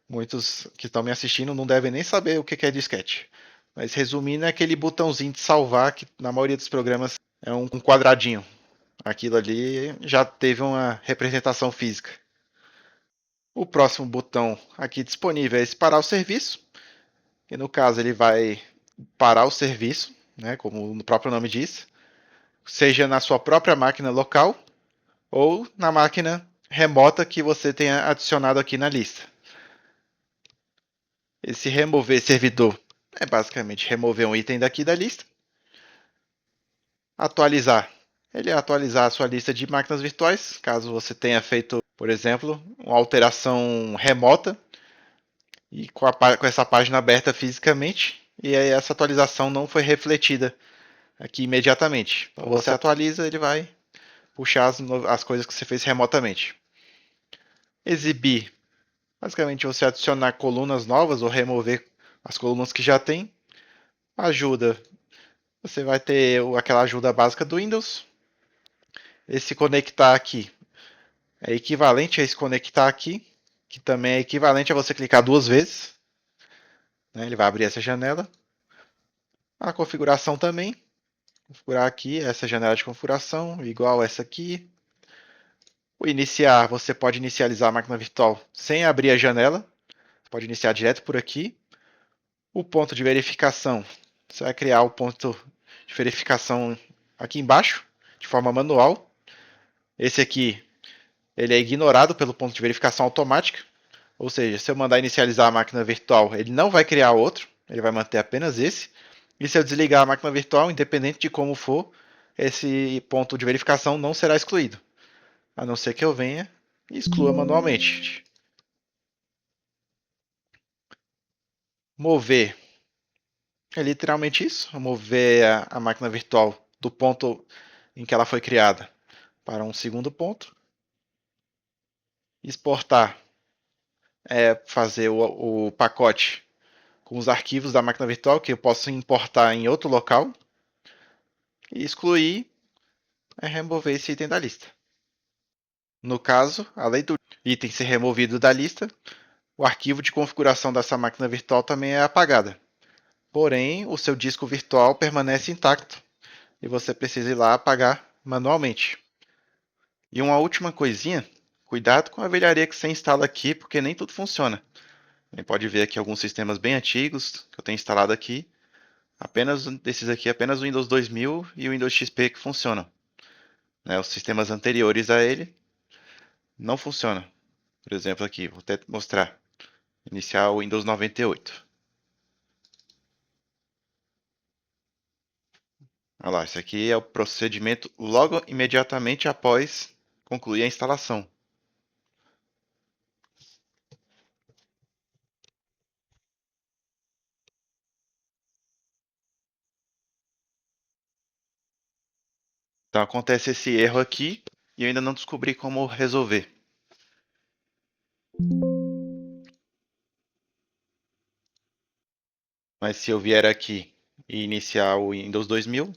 Muitos que estão me assistindo não devem nem saber o que é disquete. Mas resumindo, é aquele botãozinho de salvar que na maioria dos programas é um quadradinho. Aquilo ali já teve uma representação física. O próximo botão aqui disponível é esse parar o serviço, que no caso ele vai parar o serviço, né, como o próprio nome diz, seja na sua própria máquina local ou na máquina remota que você tenha adicionado aqui na lista. Esse remover servidor é basicamente remover um item daqui da lista. Atualizar. Ele é atualizar a sua lista de máquinas virtuais, caso você tenha feito, por exemplo, uma alteração remota e com essa página aberta fisicamente, e aí essa atualização não foi refletida aqui imediatamente. Então você atualiza, ele vai puxar as coisas que você fez remotamente. Exibir. Basicamente você adicionar colunas novas ou remover as colunas que já tem. Ajuda. Você vai ter aquela ajuda básica do Windows. Esse conectar aqui é equivalente a esse conectar aqui, que também é equivalente a você clicar duas vezes. Né? Ele vai abrir essa janela. A configuração também. Configurar aqui essa janela de configuração, igual essa aqui. O iniciar, você pode inicializar a máquina virtual sem abrir a janela. Pode iniciar direto por aqui. O ponto de verificação, você vai criar o ponto de verificação aqui embaixo, de forma manual. Esse aqui, ele é ignorado pelo ponto de verificação automática. Ou seja, se eu mandar inicializar a máquina virtual, ele não vai criar outro, ele vai manter apenas esse. E se eu desligar a máquina virtual, independente de como for, esse ponto de verificação não será excluído. A não ser que eu venha e exclua manualmente. Mover é literalmente isso, mover a máquina virtual do ponto em que ela foi criada para um segundo ponto. Exportar é fazer o pacote com os arquivos da máquina virtual que eu posso importar em outro local. E excluir é remover esse item da lista. No caso, além do item ser removido da lista, o arquivo de configuração dessa máquina virtual também é apagado. Porém, o seu disco virtual permanece intacto e você precisa ir lá apagar manualmente. E uma última coisinha, cuidado com a velharia que você instala aqui, porque nem tudo funciona. Você pode ver aqui alguns sistemas bem antigos que eu tenho instalado aqui. Apenas desses aqui, apenas o Windows 2000 e o Windows XP que funcionam. Né, os sistemas anteriores a ele não funcionam. Por exemplo, aqui, vou até mostrar. Iniciar o Windows 98. Olha lá, esse aqui é o procedimento logo imediatamente após concluir a instalação. Então acontece esse erro aqui e eu ainda não descobri como resolver. Mas se eu vier aqui e iniciar o Windows 2000,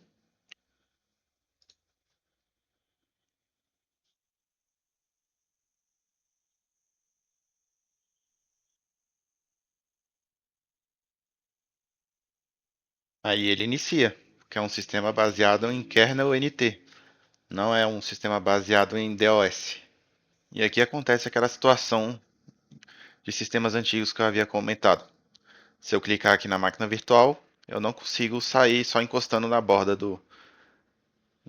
aí ele inicia, que é um sistema baseado em kernel NT, não é um sistema baseado em DOS. E aqui acontece aquela situação de sistemas antigos que eu havia comentado. Se eu clicar aqui na máquina virtual, eu não consigo sair só encostando na borda do.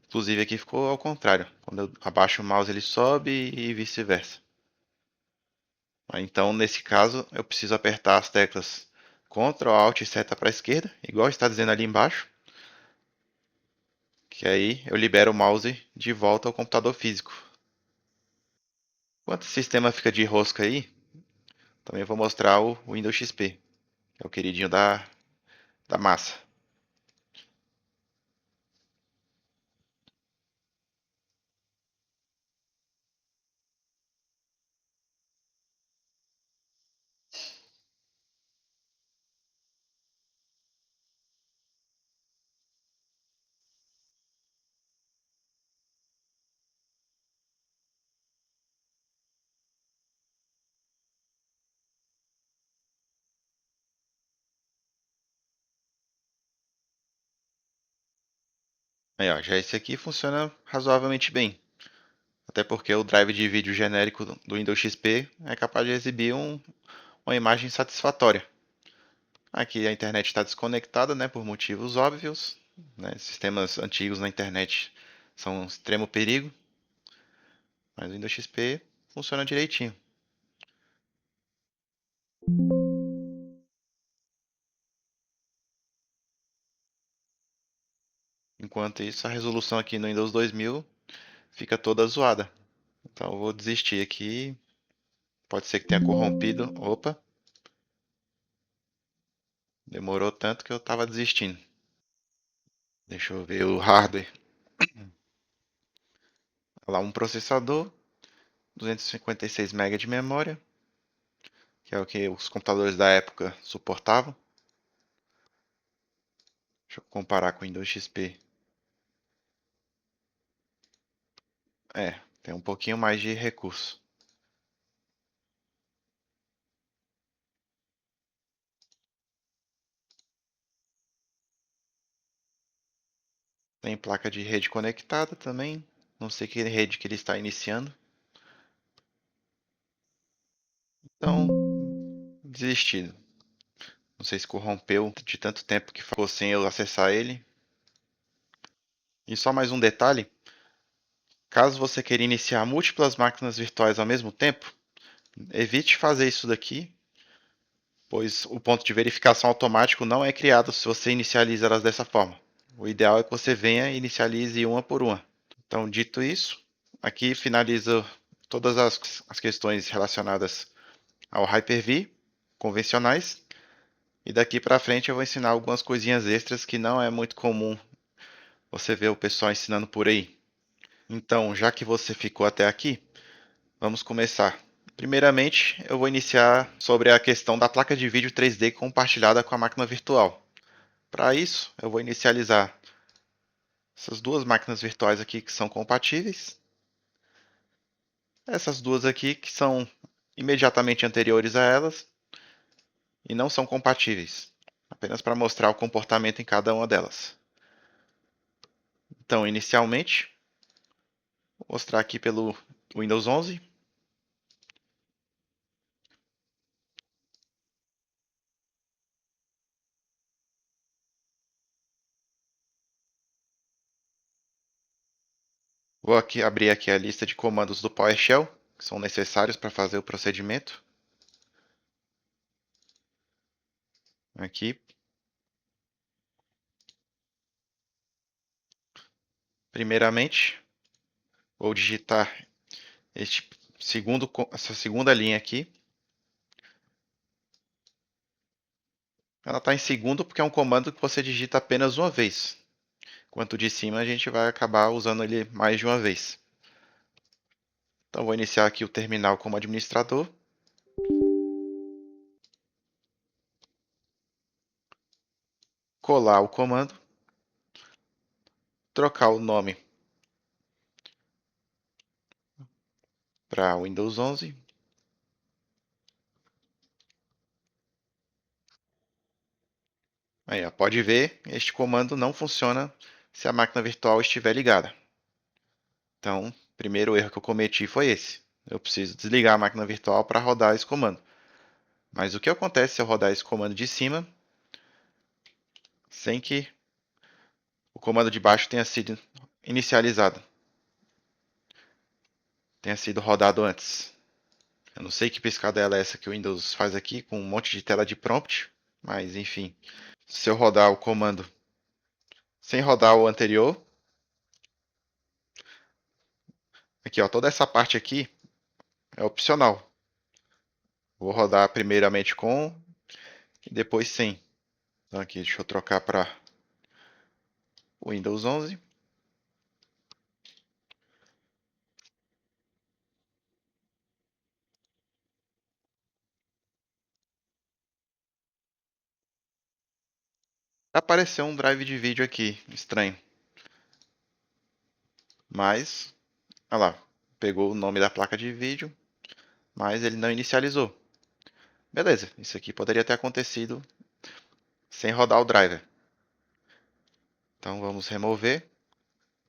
Inclusive aqui ficou ao contrário. Quando eu abaixo o mouse ele sobe e vice-versa. Então, nesse caso, eu preciso apertar as teclas Ctrl, Alt e seta para a esquerda, igual está dizendo ali embaixo. Que aí eu libero o mouse de volta ao computador físico. Enquanto o sistema fica de rosca aí, também vou mostrar o Windows XP, que é o queridinho da massa. Aí, ó, já esse aqui funciona razoavelmente bem. Até porque o drive de vídeo genérico do Windows XP é capaz de exibir uma imagem satisfatória. Aqui a internet está desconectada, né, por motivos óbvios. Né, sistemas antigos na internet são um extremo perigo, mas o Windows XP funciona direitinho. Enquanto isso, a resolução aqui no Windows 2000 fica toda zoada. Então eu vou desistir aqui. Pode ser que tenha corrompido. Opa, demorou tanto que eu estava desistindo. Deixa eu ver o hardware. Olha lá, um processador, 256 MB de memória, que é o que os computadores da época suportavam. Deixa eu comparar com o Windows XP. É, tem um pouquinho mais de recurso. Tem placa de rede conectada também. Não sei que rede que ele está iniciando. Então, desistido. Não sei se corrompeu de tanto tempo que ficou sem eu acessar ele. E só mais um detalhe: caso você queira iniciar múltiplas máquinas virtuais ao mesmo tempo, evite fazer isso daqui, pois o ponto de verificação automático não é criado se você inicializa elas dessa forma. O ideal é que você venha e inicialize uma por uma. Então, dito isso, aqui finalizo todas as questões relacionadas ao Hyper-V convencionais. E daqui para frente eu vou ensinar algumas coisinhas extras que não é muito comum você ver o pessoal ensinando por aí. Então, já que você ficou até aqui, vamos começar. Primeiramente, eu vou iniciar sobre a questão da placa de vídeo 3D compartilhada com a máquina virtual. Para isso, eu vou inicializar essas duas máquinas virtuais aqui que são compatíveis. Essas duas aqui que são imediatamente anteriores a elas e não são compatíveis, apenas para mostrar o comportamento em cada uma delas. Então, inicialmente, vou mostrar aqui pelo Windows 11. Vou aqui abrir aqui a lista de comandos do PowerShell, que são necessários para fazer o procedimento. Aqui, primeiramente, vou digitar essa segunda linha aqui. Ela está em segundo porque é um comando que você digita apenas uma vez. Enquanto o de cima a gente vai acabar usando ele mais de uma vez. Então vou iniciar aqui o terminal como administrador. Colar o comando. Trocar o nome para Windows 11. Aí, ó, pode ver, este comando não funciona se a máquina virtual estiver ligada. Então, o primeiro erro que eu cometi foi esse. Eu preciso desligar a máquina virtual para rodar esse comando. Mas o que acontece se eu rodar esse comando de cima, sem que o comando de baixo tenha sido inicializado, tenha sido rodado antes? Eu não sei que piscadela é essa que o Windows faz aqui, com um monte de tela de prompt, mas enfim. Se eu rodar o comando sem rodar o anterior, aqui ó, toda essa parte aqui é opcional. Vou rodar primeiramente com e depois sem. Então aqui, deixa eu trocar para Windows 11. Apareceu um drive de vídeo aqui, estranho. Mas, olha lá, pegou o nome da placa de vídeo, mas ele não inicializou. Beleza, isso aqui poderia ter acontecido sem rodar o driver. Então vamos remover.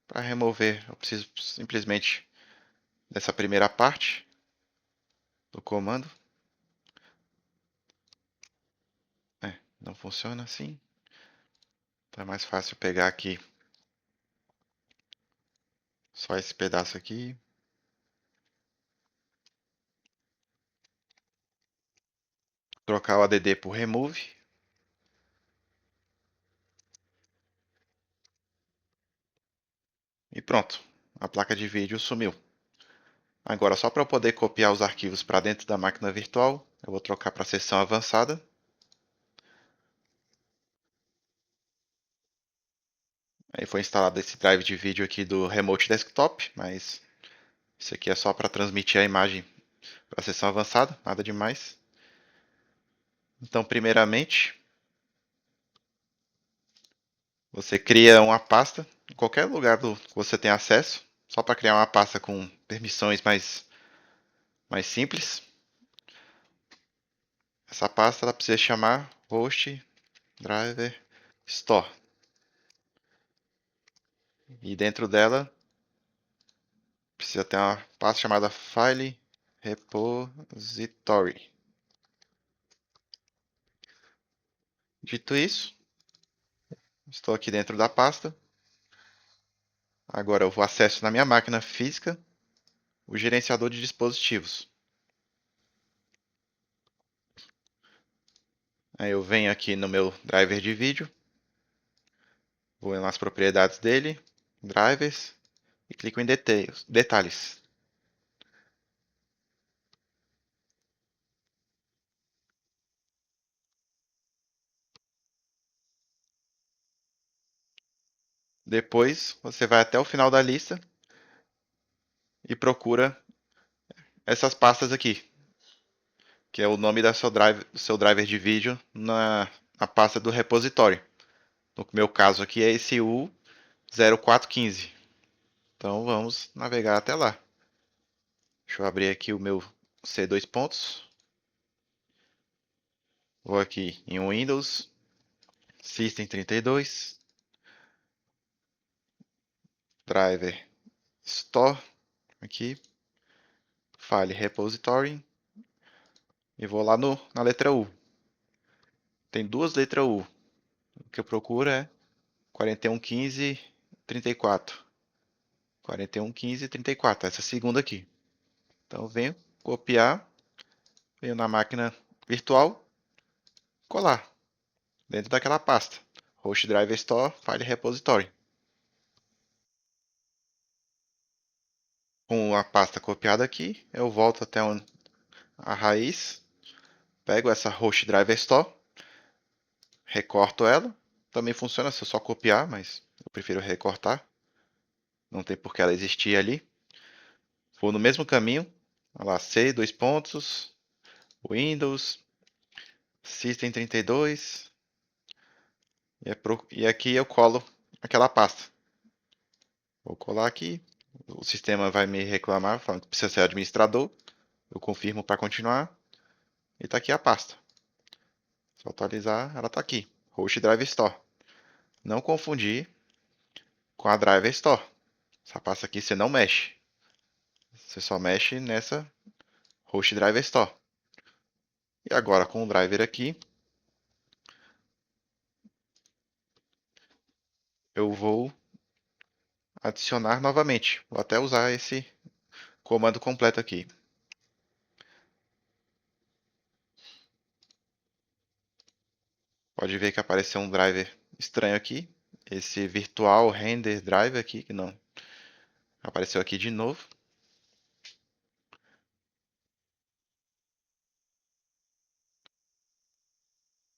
Para remover, eu preciso simplesmente dessa primeira parte do comando. Não funciona assim. Então é mais fácil pegar aqui só esse pedaço aqui. Trocar o add por remove. E pronto, a placa de vídeo sumiu. Agora, só para eu poder copiar os arquivos para dentro da máquina virtual, eu vou trocar para a seção avançada. Aí foi instalado esse drive de vídeo aqui do Remote Desktop, mas isso aqui é só para transmitir a imagem para a seção avançada, nada demais. Então, primeiramente, você cria uma pasta em qualquer lugar que você tem acesso, só para criar uma pasta com permissões mais simples. Essa pasta ela precisa chamar host driver store. E dentro dela precisa ter uma pasta chamada file repository. Dito isso, estou aqui dentro da pasta. Agora eu vou acesso na minha máquina física o gerenciador de dispositivos. Aí eu venho aqui no meu driver de vídeo, vou nas propriedades dele, drivers, e clico em detalhes. Depois você vai até o final da lista e procura essas pastas aqui, que é o nome do seu driver de vídeo na pasta do repositório. No meu caso aqui é esse U0415. Então vamos navegar até lá. Deixa eu abrir aqui o meu C2 pontos. Vou aqui em Windows, System 32, Driver Store, aqui, File Repository, e vou lá na letra U. Tem duas letras U. O que eu procuro é 411534. 411534, essa segunda aqui. Então eu venho copiar, venho na máquina virtual, colar dentro daquela pasta. Host Driver Store, File Repository. Com a pasta copiada aqui, eu volto até a raiz, pego essa Host Driver Store, recorto ela. Também funciona se eu só copiar, mas eu prefiro recortar. Não tem por que ela existir ali. Vou no mesmo caminho. Olha lá, C, dois pontos, Windows, System 32. E aqui eu colo aquela pasta. Vou colar aqui. O sistema vai me reclamar, falando que precisa ser administrador. Eu confirmo para continuar. E está aqui a pasta. Se eu atualizar, ela está aqui. Host Drive Store. Não confundir com a Drive Store. Essa pasta aqui você não mexe. Você só mexe nessa Host Drive Store. E agora com o driver aqui, eu vou adicionar novamente. Vou até usar esse comando completo aqui. Pode ver que apareceu um driver estranho aqui. Esse virtual render driver aqui, que não apareceu aqui de novo.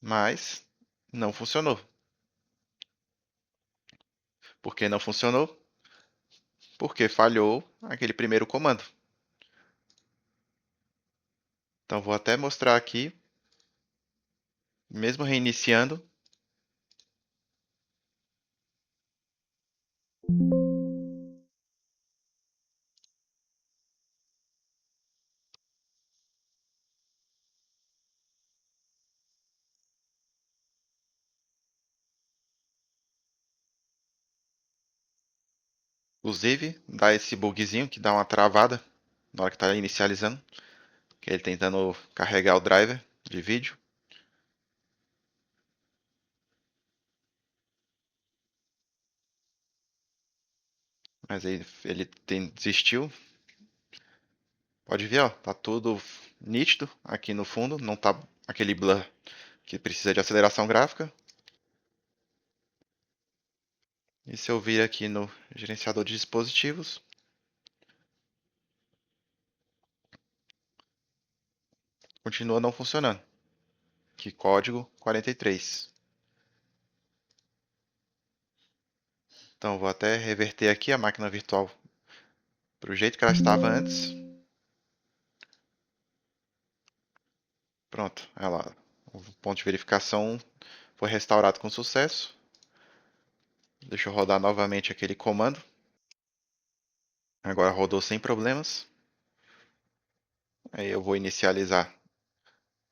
Mas não funcionou. Por que não funcionou? Porque falhou aquele primeiro comando. Então vou até mostrar aqui, mesmo reiniciando. Inclusive, dá esse bugzinho que dá uma travada na hora que está inicializando. Que é ele tentando carregar o driver de vídeo. Mas ele desistiu. Pode ver, ó, tá tudo nítido aqui no fundo, não tá aquele blur que precisa de aceleração gráfica. E se eu vir aqui no gerenciador de dispositivos, continua não funcionando. Que código 43. Então vou até reverter aqui a máquina virtual para o jeito que ela estava antes. Pronto, ela, o ponto de verificação foi restaurado com sucesso. Deixa eu rodar novamente aquele comando. Agora rodou sem problemas. Aí eu vou inicializar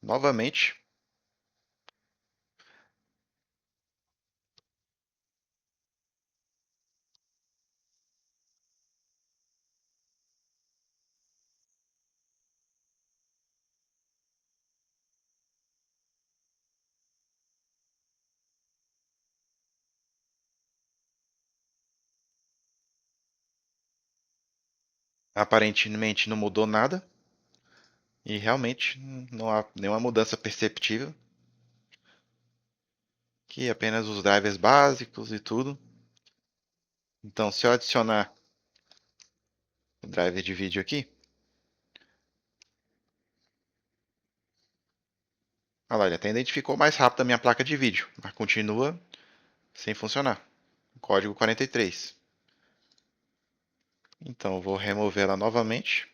novamente. Aparentemente não mudou nada. E realmente não há nenhuma mudança perceptível. Aqui apenas os drivers básicos e tudo. Então se eu adicionar o driver de vídeo aqui, olha lá, ele até identificou mais rápido a minha placa de vídeo, mas continua sem funcionar. Código 43. Então, vou remover ela novamente.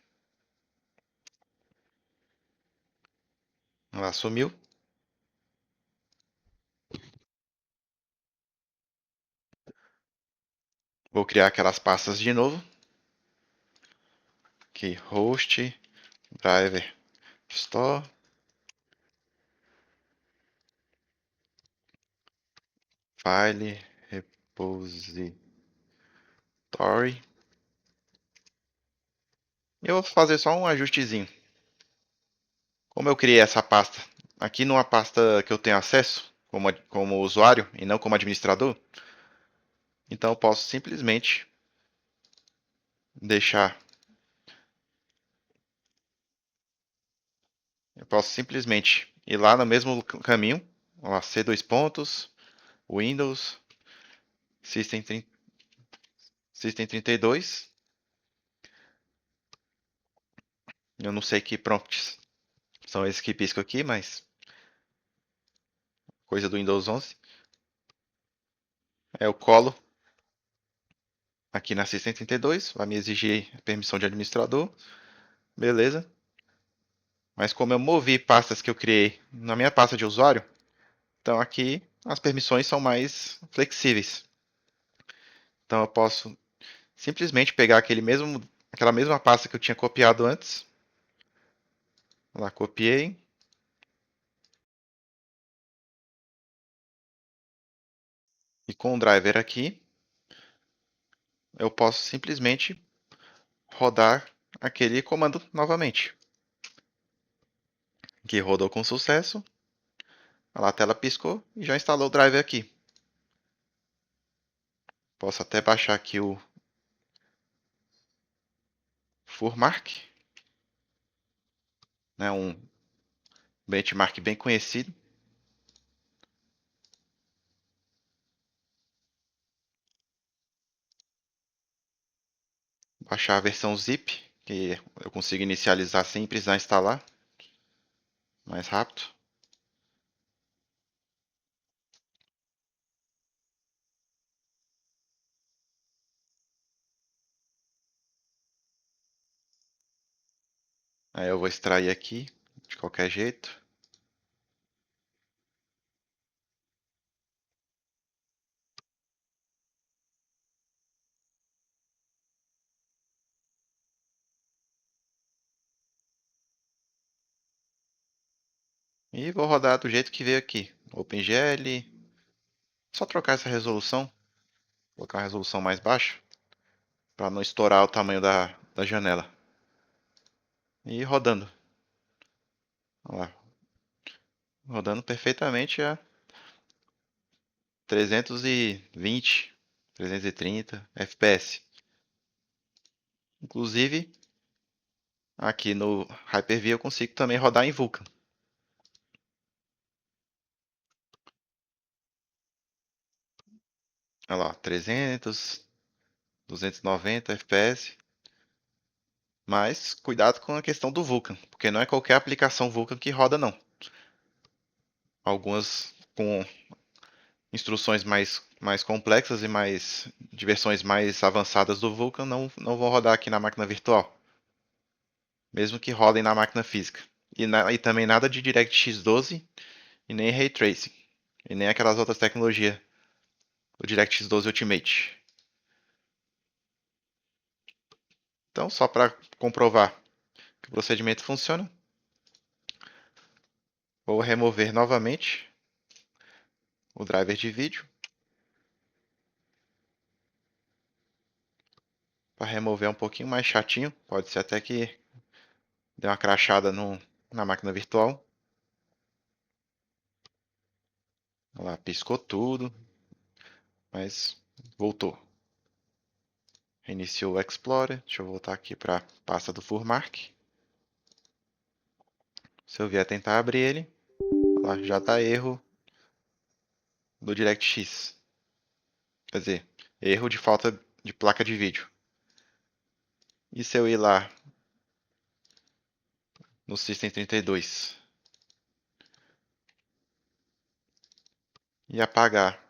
Ela sumiu. Vou criar aquelas pastas de novo. Aqui, host, driver, store, file, repository. Eu vou fazer só um ajustezinho. Como eu criei essa pasta aqui numa pasta que eu tenho acesso como usuário e não como administrador, então deixar, eu posso simplesmente ir lá no mesmo caminho, ó, C dois pontos, Windows, System, System 32. Eu não sei que prompts são esses que piscam aqui, mas coisa do Windows 11. Eu colo aqui na System 32, vai me exigir permissão de administrador, beleza. Mas como eu movi pastas que eu criei na minha pasta de usuário, então aqui as permissões são mais flexíveis. Então eu posso simplesmente pegar aquela mesma pasta que eu tinha copiado antes. Lá, copiei. E com o driver aqui, eu posso simplesmente rodar aquele comando novamente. Que rodou com sucesso. Lá, a tela piscou e já instalou o driver aqui. Posso até baixar aqui o Furmark, né, um benchmark bem conhecido. Baixar a versão zip, que eu consigo inicializar sem precisar instalar, mais rápido. Aí eu vou extrair aqui, de qualquer jeito. E vou rodar do jeito que veio aqui. OpenGL. Só trocar essa resolução. Colocar uma resolução mais baixa. Para não estourar o tamanho da janela. E rodando. Olha lá. Rodando perfeitamente a 320, 330 FPS. Inclusive, aqui no Hyper-V eu consigo também rodar em Vulkan. Olha lá, 300, 290 FPS. Mas cuidado com a questão do Vulkan, porque não é qualquer aplicação Vulkan que roda não. Algumas com instruções mais complexas e de versões mais avançadas do Vulkan não vão rodar aqui na máquina virtual, mesmo que rodem na máquina física. E também nada de DirectX 12 e nem Ray Tracing, e nem aquelas outras tecnologias do DirectX 12 Ultimate. Então, só para comprovar que o procedimento funciona, vou remover novamente o driver de vídeo. Para remover é um pouquinho mais chatinho, pode ser até que dê uma crashada na máquina virtual. Olha lá, piscou tudo, mas voltou. Reiniciou o Explorer. Deixa eu voltar aqui para a pasta do Furmark. Se eu vier tentar abrir ele, olha lá, já está erro do DirectX. Quer dizer, erro de falta de placa de vídeo. E se eu ir lá no System 32 e apagar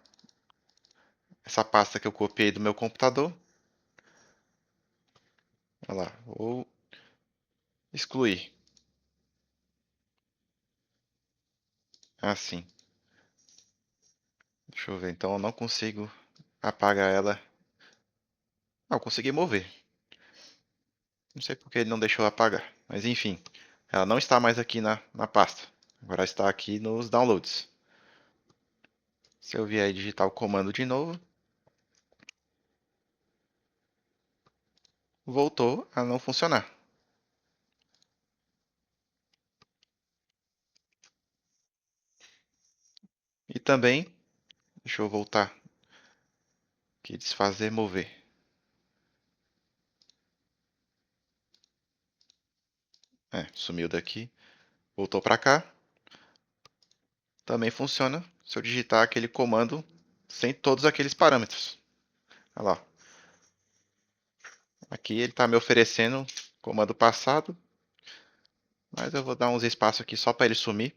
essa pasta que eu copiei do meu computador, Olha lá, vou excluir. Assim. Deixa eu ver, então eu não consigo apagar ela. Ah, eu consegui mover. Não sei porque ele não deixou apagar. Mas enfim, ela não está mais aqui na pasta. Agora está aqui nos downloads. Se eu vier digitar o comando de novo, voltou a não funcionar. E também, deixa eu voltar aqui, desfazer, mover. Sumiu daqui, voltou para cá. Também funciona se eu digitar aquele comando sem todos aqueles parâmetros. Olha lá. Aqui ele está me oferecendo comando passado, mas eu vou dar uns espaços aqui só para ele sumir.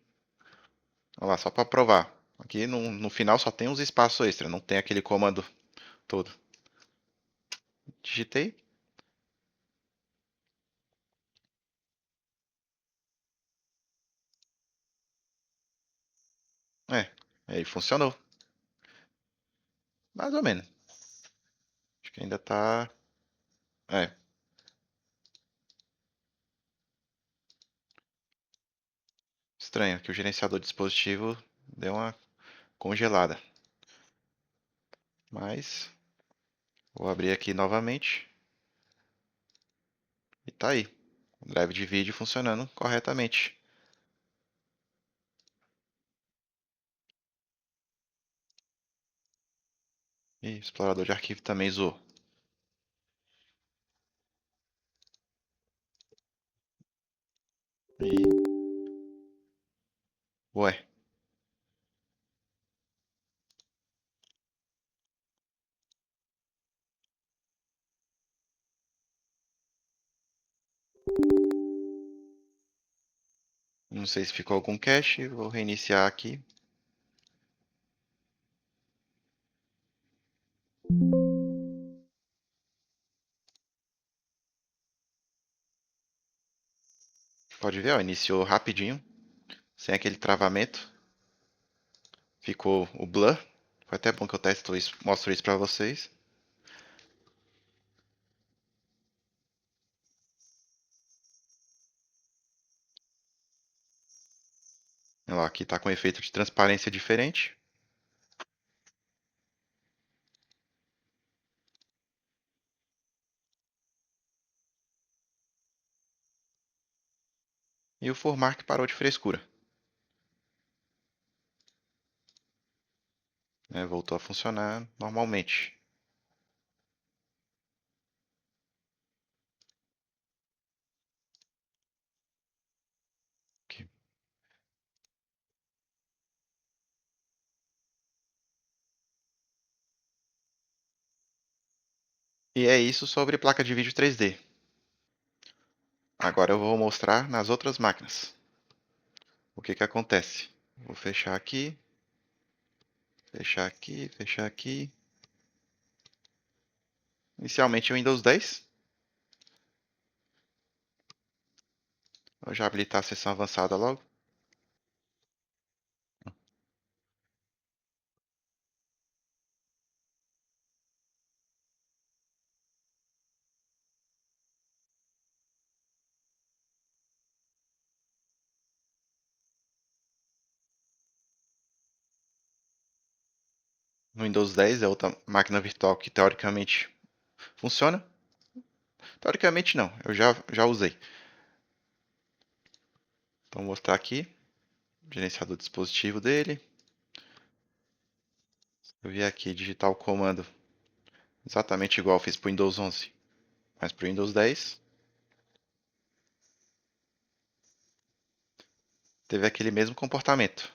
Olha lá, só para provar. Aqui no final só tem uns espaços extra, não tem aquele comando todo. Digitei. É, aí funcionou. Mais ou menos. Acho que ainda tá. É, estranho que o gerenciador de dispositivo deu uma congelada. Mas vou abrir aqui novamente e tá aí. O drive de vídeo funcionando corretamente. E o explorador de arquivo também zoou. E, ué, não sei se ficou algum cache, vou reiniciar aqui. Pode ver, ó, iniciou rapidinho, sem aquele travamento. Ficou o blur. Foi até bom que eu testo isso, mostro isso pra vocês. Olha lá, aqui está com efeito de transparência diferente. E o Formark parou de frescura. Voltou a funcionar normalmente. Aqui. E é isso sobre placa de vídeo 3D. Agora eu vou mostrar nas outras máquinas. O que que acontece? Vou fechar aqui, fechar aqui, fechar aqui. Inicialmente o Windows 10. Vou já habilitar a sessão avançada logo. No Windows 10 é outra máquina virtual que teoricamente funciona. Teoricamente não, eu já usei. Então vou mostrar aqui, gerenciador de dispositivo dele. Eu vier aqui digitar o comando exatamente igual eu fiz para o Windows 11, mas para o Windows 10 teve aquele mesmo comportamento.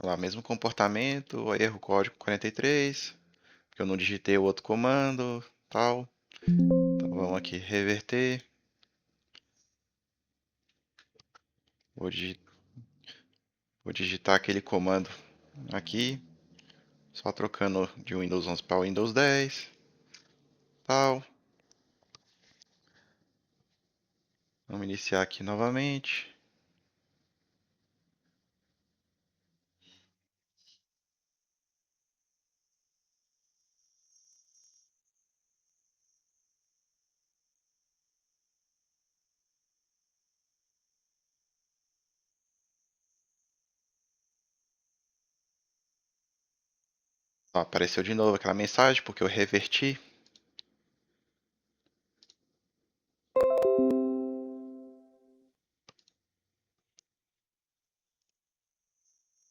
Olha lá, mesmo comportamento, erro código 43, porque eu não digitei o outro comando, tal. Então vamos aqui reverter. Vou digitar aquele comando aqui, só trocando de Windows 11 para Windows 10, tal. Vamos iniciar aqui novamente. Ó, apareceu de novo aquela mensagem porque eu reverti.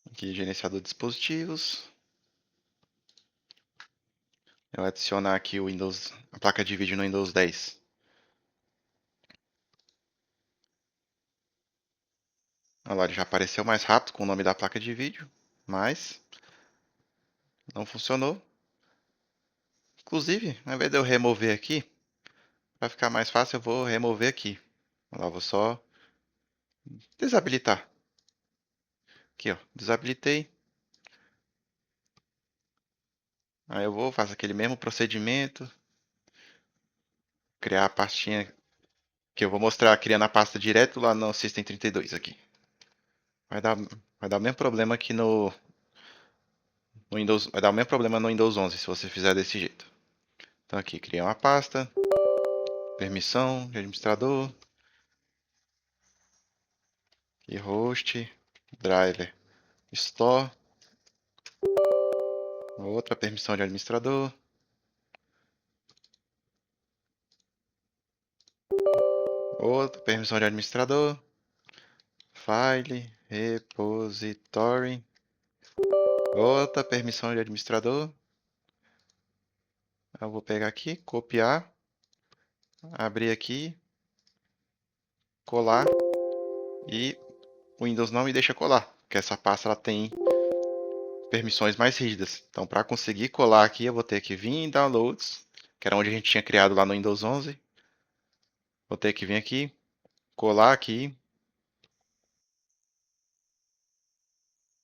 Aqui, gerenciador de dispositivos. Eu vou adicionar aqui o Windows, a placa de vídeo no Windows 10. Olha lá, ele já apareceu mais rápido com o nome da placa de vídeo, mas não funcionou. Inclusive, ao invés de eu remover aqui, para ficar mais fácil, eu vou remover aqui. Olha lá, vou só desabilitar. Aqui, ó, desabilitei. Aí eu vou, faço aquele mesmo procedimento, criar a pastinha que eu vou mostrar criando a pasta direto lá no System32 aqui. Vai dar o mesmo problema aqui no Windows, vai dar o mesmo problema no Windows 11 se você fizer desse jeito. Então aqui, criar uma pasta, permissão de administrador, e host, driver, store, outra permissão de administrador, outra permissão de administrador, file, repository, outra permissão de administrador. Eu vou pegar aqui, copiar, abrir aqui, colar e o Windows não me deixa colar, porque essa pasta ela tem permissões mais rígidas. Então, para conseguir colar aqui, eu vou ter que vir em Downloads, que era onde a gente tinha criado lá no Windows 11. Vou ter que vir aqui, colar aqui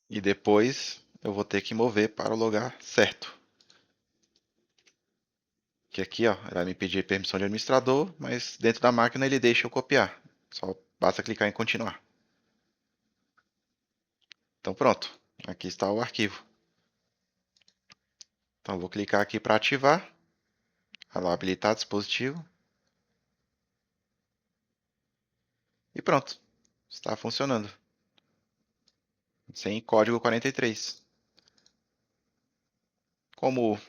e depois eu vou ter que mover para o lugar certo. Que aqui, ó, ele vai me pedir permissão de administrador, mas dentro da máquina ele deixa eu copiar. Só basta clicar em continuar. Então pronto, aqui está o arquivo. Então vou clicar aqui para ativar. Olha lá, habilitar dispositivo. E pronto, está funcionando. Sem código 43. Como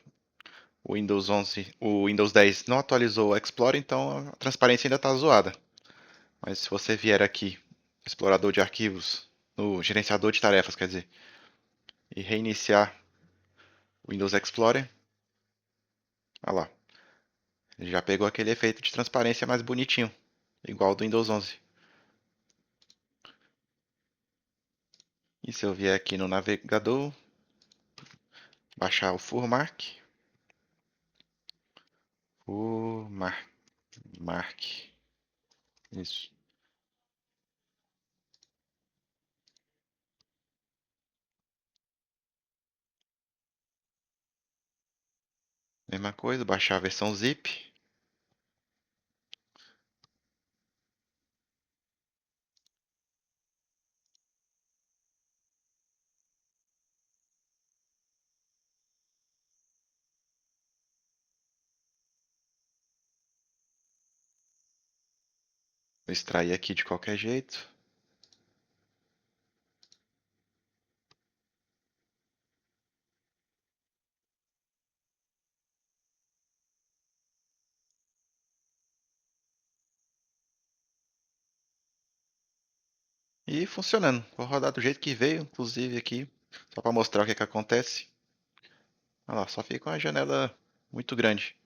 o Windows 11, o Windows 10 não atualizou o Explorer, então a transparência ainda está zoada. Mas se você vier aqui, explorador de arquivos, no gerenciador de tarefas, quer dizer, e reiniciar o Windows Explorer, olha lá, ele já pegou aquele efeito de transparência mais bonitinho, igual ao do Windows 11. E se eu vier aqui no navegador, baixar o Furmark, Furmark, isso. Mesma coisa, baixar a versão zip. Vou extrair aqui de qualquer jeito. E funcionando. Vou rodar do jeito que veio, inclusive aqui, só para mostrar o que acontece. Olha lá, só fica uma janela muito grande.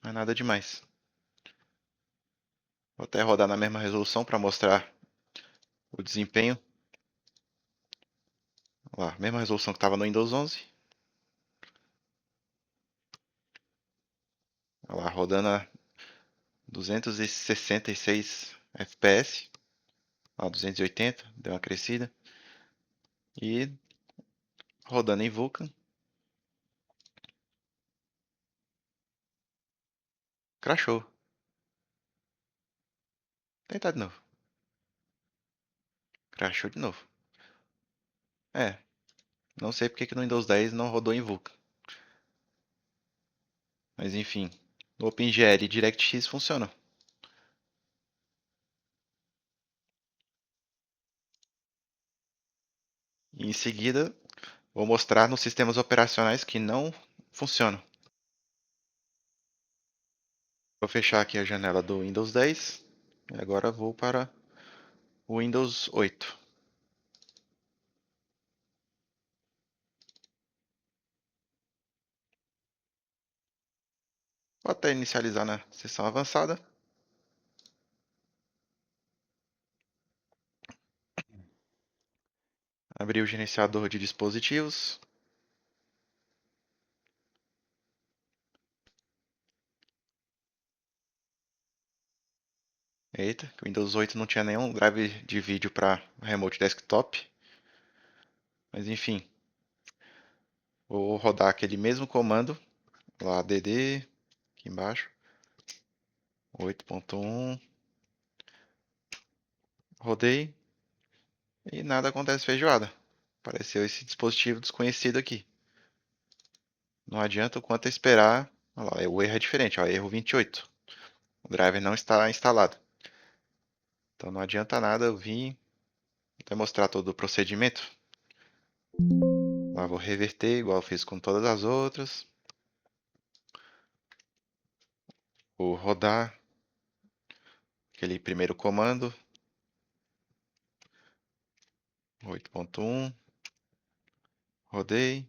Não é nada demais. Vou até rodar na mesma resolução para mostrar o desempenho. Olha lá, mesma resolução que estava no Windows 11. Olha lá, rodando a 266 FPS. Ó, 280, deu uma crescida. E rodando em Vulkan. Crashou. Tentar de novo. Crashou de novo. É, não sei porque que no Windows 10 não rodou em Vulkan. Mas enfim, o OpenGL e DirectX funcionam. E em seguida, vou mostrar nos sistemas operacionais que não funcionam. Vou fechar aqui a janela do Windows 10 e agora vou para o Windows 8. Vou até inicializar na seção avançada. Abrir o gerenciador de dispositivos. Eita, o Windows 8 não tinha nenhum drive de vídeo para Remote Desktop. Mas enfim, vou rodar aquele mesmo comando, lá dd, aqui embaixo, 8.1, rodei e nada acontece feijoada. Apareceu esse dispositivo desconhecido aqui. Não adianta o quanto esperar. Olha lá, o erro é diferente, ó, erro 28. O driver não está instalado. Então não adianta nada eu vir até mostrar todo o procedimento. Lá vou reverter, igual eu fiz com todas as outras. Vou rodar aquele primeiro comando, 8.1, rodei,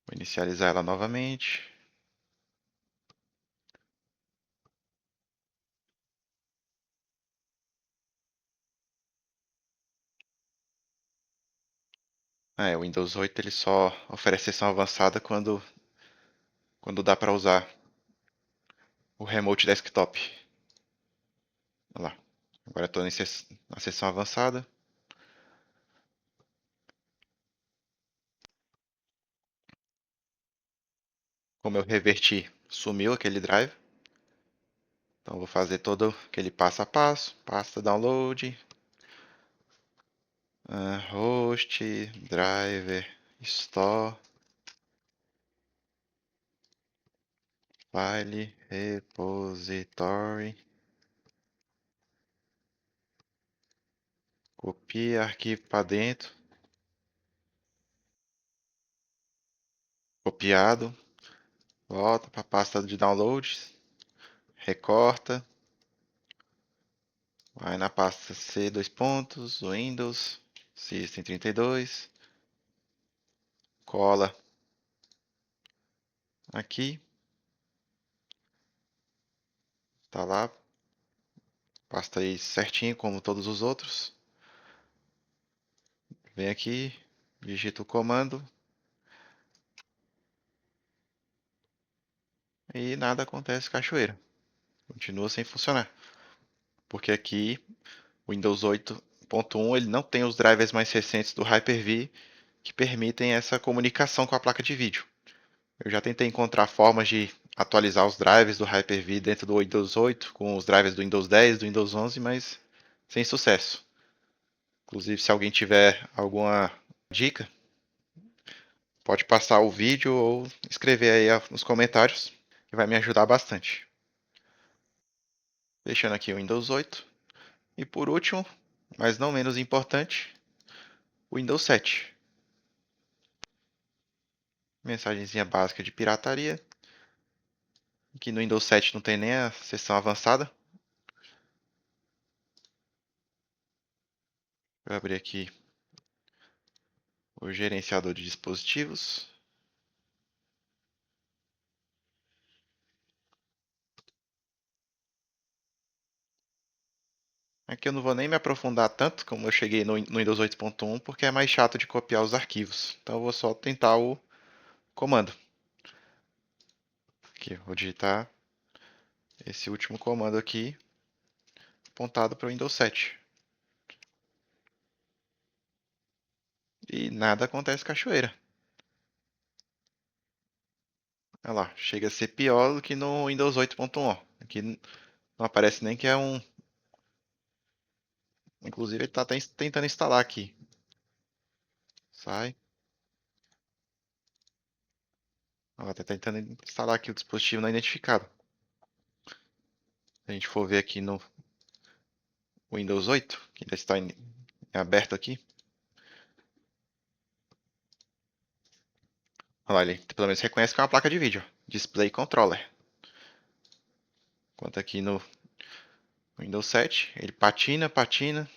vou inicializar ela novamente. O Windows 8 ele só oferece sessão avançada quando dá para usar o Remote Desktop. Olha lá, agora estou na sessão avançada. Como eu reverti, sumiu aquele drive. Então vou fazer todo aquele passo a passo, pasta download, host, driver, store, file, repository, copia arquivo para dentro, copiado, volta para a pasta de downloads, recorta, vai na pasta C dois pontos, Windows, System 32, cola aqui, tá lá, pasta aí certinho como todos os outros. Vem aqui, digita o comando e nada acontece cachoeira. Continua sem funcionar. Porque aqui o Windows 8.1 ele não tem os drivers mais recentes do Hyper-V que permitem essa comunicação com a placa de vídeo. Eu já tentei encontrar formas de atualizar os drivers do Hyper-V dentro do Windows 8 com os drivers do Windows 10, do Windows 11, mas sem sucesso. Inclusive, se alguém tiver alguma dica, pode passar o vídeo ou escrever aí nos comentários, que vai me ajudar bastante. Deixando aqui o Windows 8. E por último, mas não menos importante, o Windows 7. Mensagenzinha básica de pirataria. Aqui no Windows 7 não tem nem a seção avançada. Vou abrir aqui o gerenciador de dispositivos. Aqui eu não vou nem me aprofundar tanto como eu cheguei no Windows 8.1, porque é mais chato de copiar os arquivos. Então eu vou só tentar o comando. Aqui, vou digitar esse último comando aqui apontado para o Windows 7. E nada acontece cachoeira. Olha lá, chega a ser pior do que no Windows 8.1. Aqui não aparece nem que é um. Inclusive, ele está tentando instalar aqui. Sai. Ó, tá tentando instalar aqui o dispositivo não identificado. Se a gente for ver aqui no Windows 8, que ainda está aberto aqui. Olha lá, ele pelo menos reconhece que é uma placa de vídeo. Display Controller. Enquanto aqui no Windows 7, ele patina, patina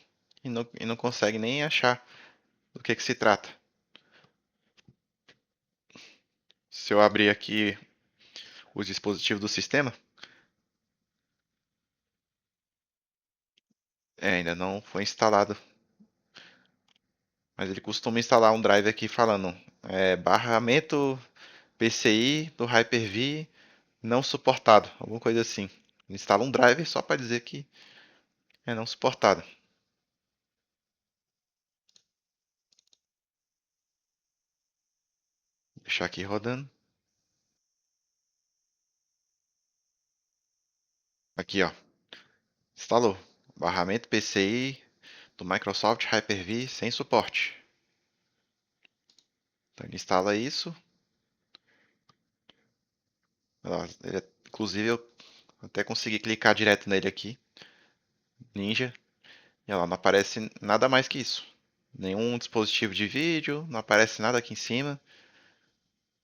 e não consegue nem achar do que se trata. Se eu abrir aqui os dispositivos do sistema, ainda não foi instalado. Mas ele costuma instalar um drive aqui falando barramento PCI do Hyper-V não suportado, alguma coisa assim. Ele instala um driver só para dizer que é não suportado. Vou deixar aqui rodando. Aqui, ó. Instalou. Barramento PCI do Microsoft Hyper-V sem suporte. Então ele instala isso. Inclusive eu até consegui clicar direto nele aqui. Ninja. E lá não aparece nada mais que isso. Nenhum dispositivo de vídeo, não aparece nada aqui em cima.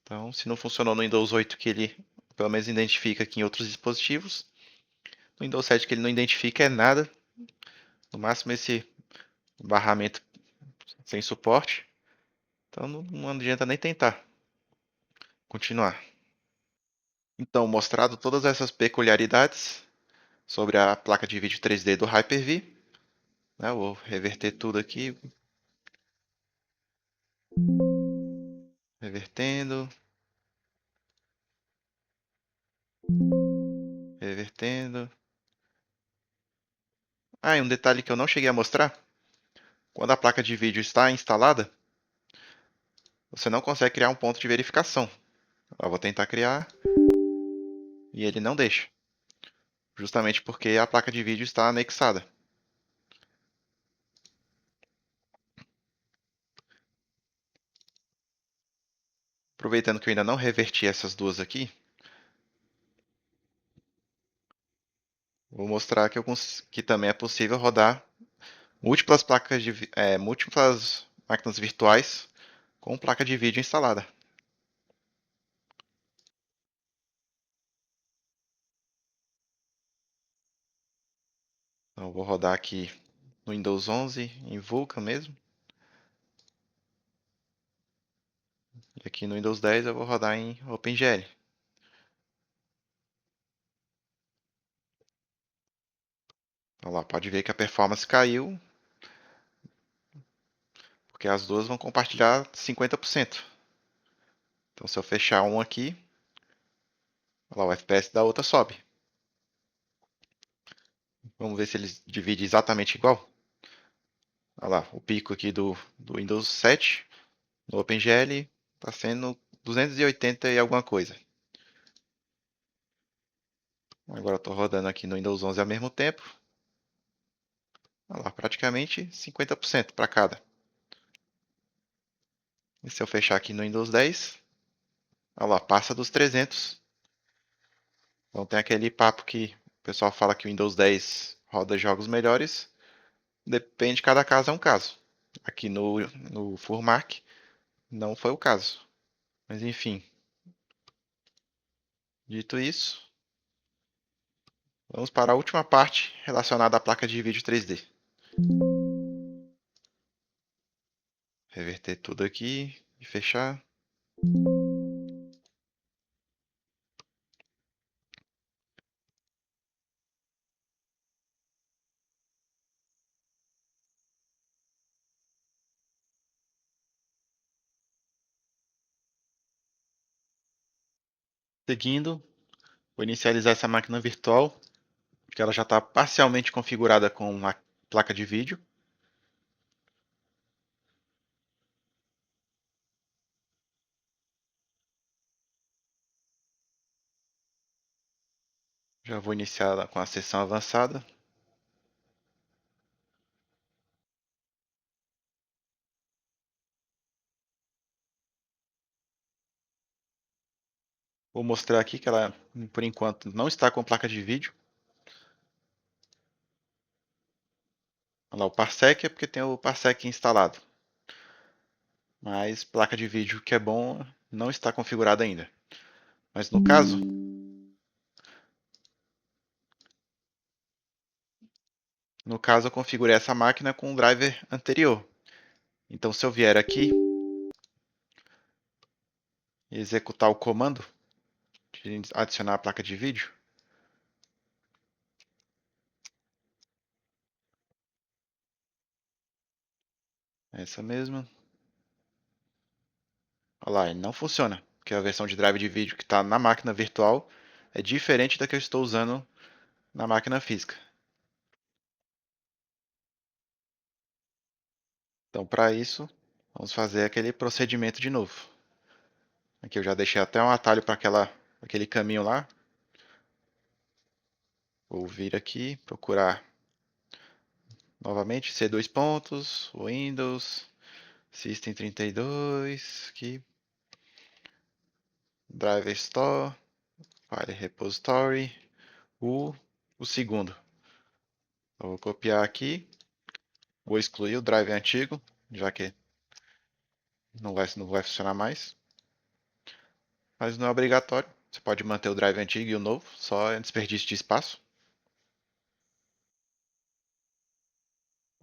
Então, se não funcionou no Windows 8 que ele pelo menos identifica aqui em outros dispositivos, no Windows 7 que ele não identifica é nada. No máximo esse barramento sem suporte. Então não adianta nem tentar continuar. Então, mostrado todas essas peculiaridades sobre a placa de vídeo 3D do Hyper-V, né, vou reverter tudo aqui, revertendo, revertendo. Ah, e um detalhe que eu não cheguei a mostrar, quando a placa de vídeo está instalada, você não consegue criar um ponto de verificação. Eu vou tentar criar e ele não deixa, justamente porque a placa de vídeo está anexada. Aproveitando que eu ainda não reverti essas duas aqui, vou mostrar que também é possível rodar múltiplas máquinas virtuais com placa de vídeo instalada. Então, eu vou rodar aqui no Windows 11 em Vulkan mesmo. E aqui no Windows 10 eu vou rodar em OpenGL. Então, lá, pode ver que a performance caiu, porque as duas vão compartilhar 50%. Então, se eu fechar um aqui, lá, o FPS da outra sobe. Vamos ver se eles dividem exatamente igual. Olha lá, o pico aqui do Windows 7 no OpenGL está sendo 280 e alguma coisa. Agora eu estou rodando aqui no Windows 11 ao mesmo tempo. Olha lá, praticamente 50% para cada. E se eu fechar aqui no Windows 10, olha lá, passa dos 300. Então tem aquele papo que o pessoal fala que o Windows 10 roda jogos melhores. Depende, cada caso é um caso. Aqui no Furmark não foi o caso. Mas enfim, dito isso, vamos para a última parte relacionada à placa de vídeo 3D. Reverter tudo aqui e fechar. Seguindo, vou inicializar essa máquina virtual. que ela já está parcialmente configurada com a placa de vídeo. Já vou iniciar com a sessão avançada. Vou mostrar aqui que ela, por enquanto, não está com placa de vídeo. Olha lá, o Parsec é porque tem o Parsec instalado. Mas placa de vídeo que é bom não está configurada ainda. Mas no caso eu configurei essa máquina com o driver anterior. Então se eu vier aqui e executar o comando de adicionar a placa de vídeo, essa mesma, olha lá, ele não funciona, porque a versão de drive de vídeo que está na máquina virtual é diferente da que eu estou usando na máquina física. Então para isso, vamos fazer aquele procedimento de novo. Aqui eu já deixei até um atalho para aquele caminho lá. Vou vir aqui, procurar novamente C dois pontos, Windows, System 32, aqui, Driver Store, File Repository, o segundo. Eu vou copiar aqui, vou excluir o drive antigo, já que não vai funcionar mais. Mas não é obrigatório, você pode manter o drive antigo e o novo, só é desperdício de espaço.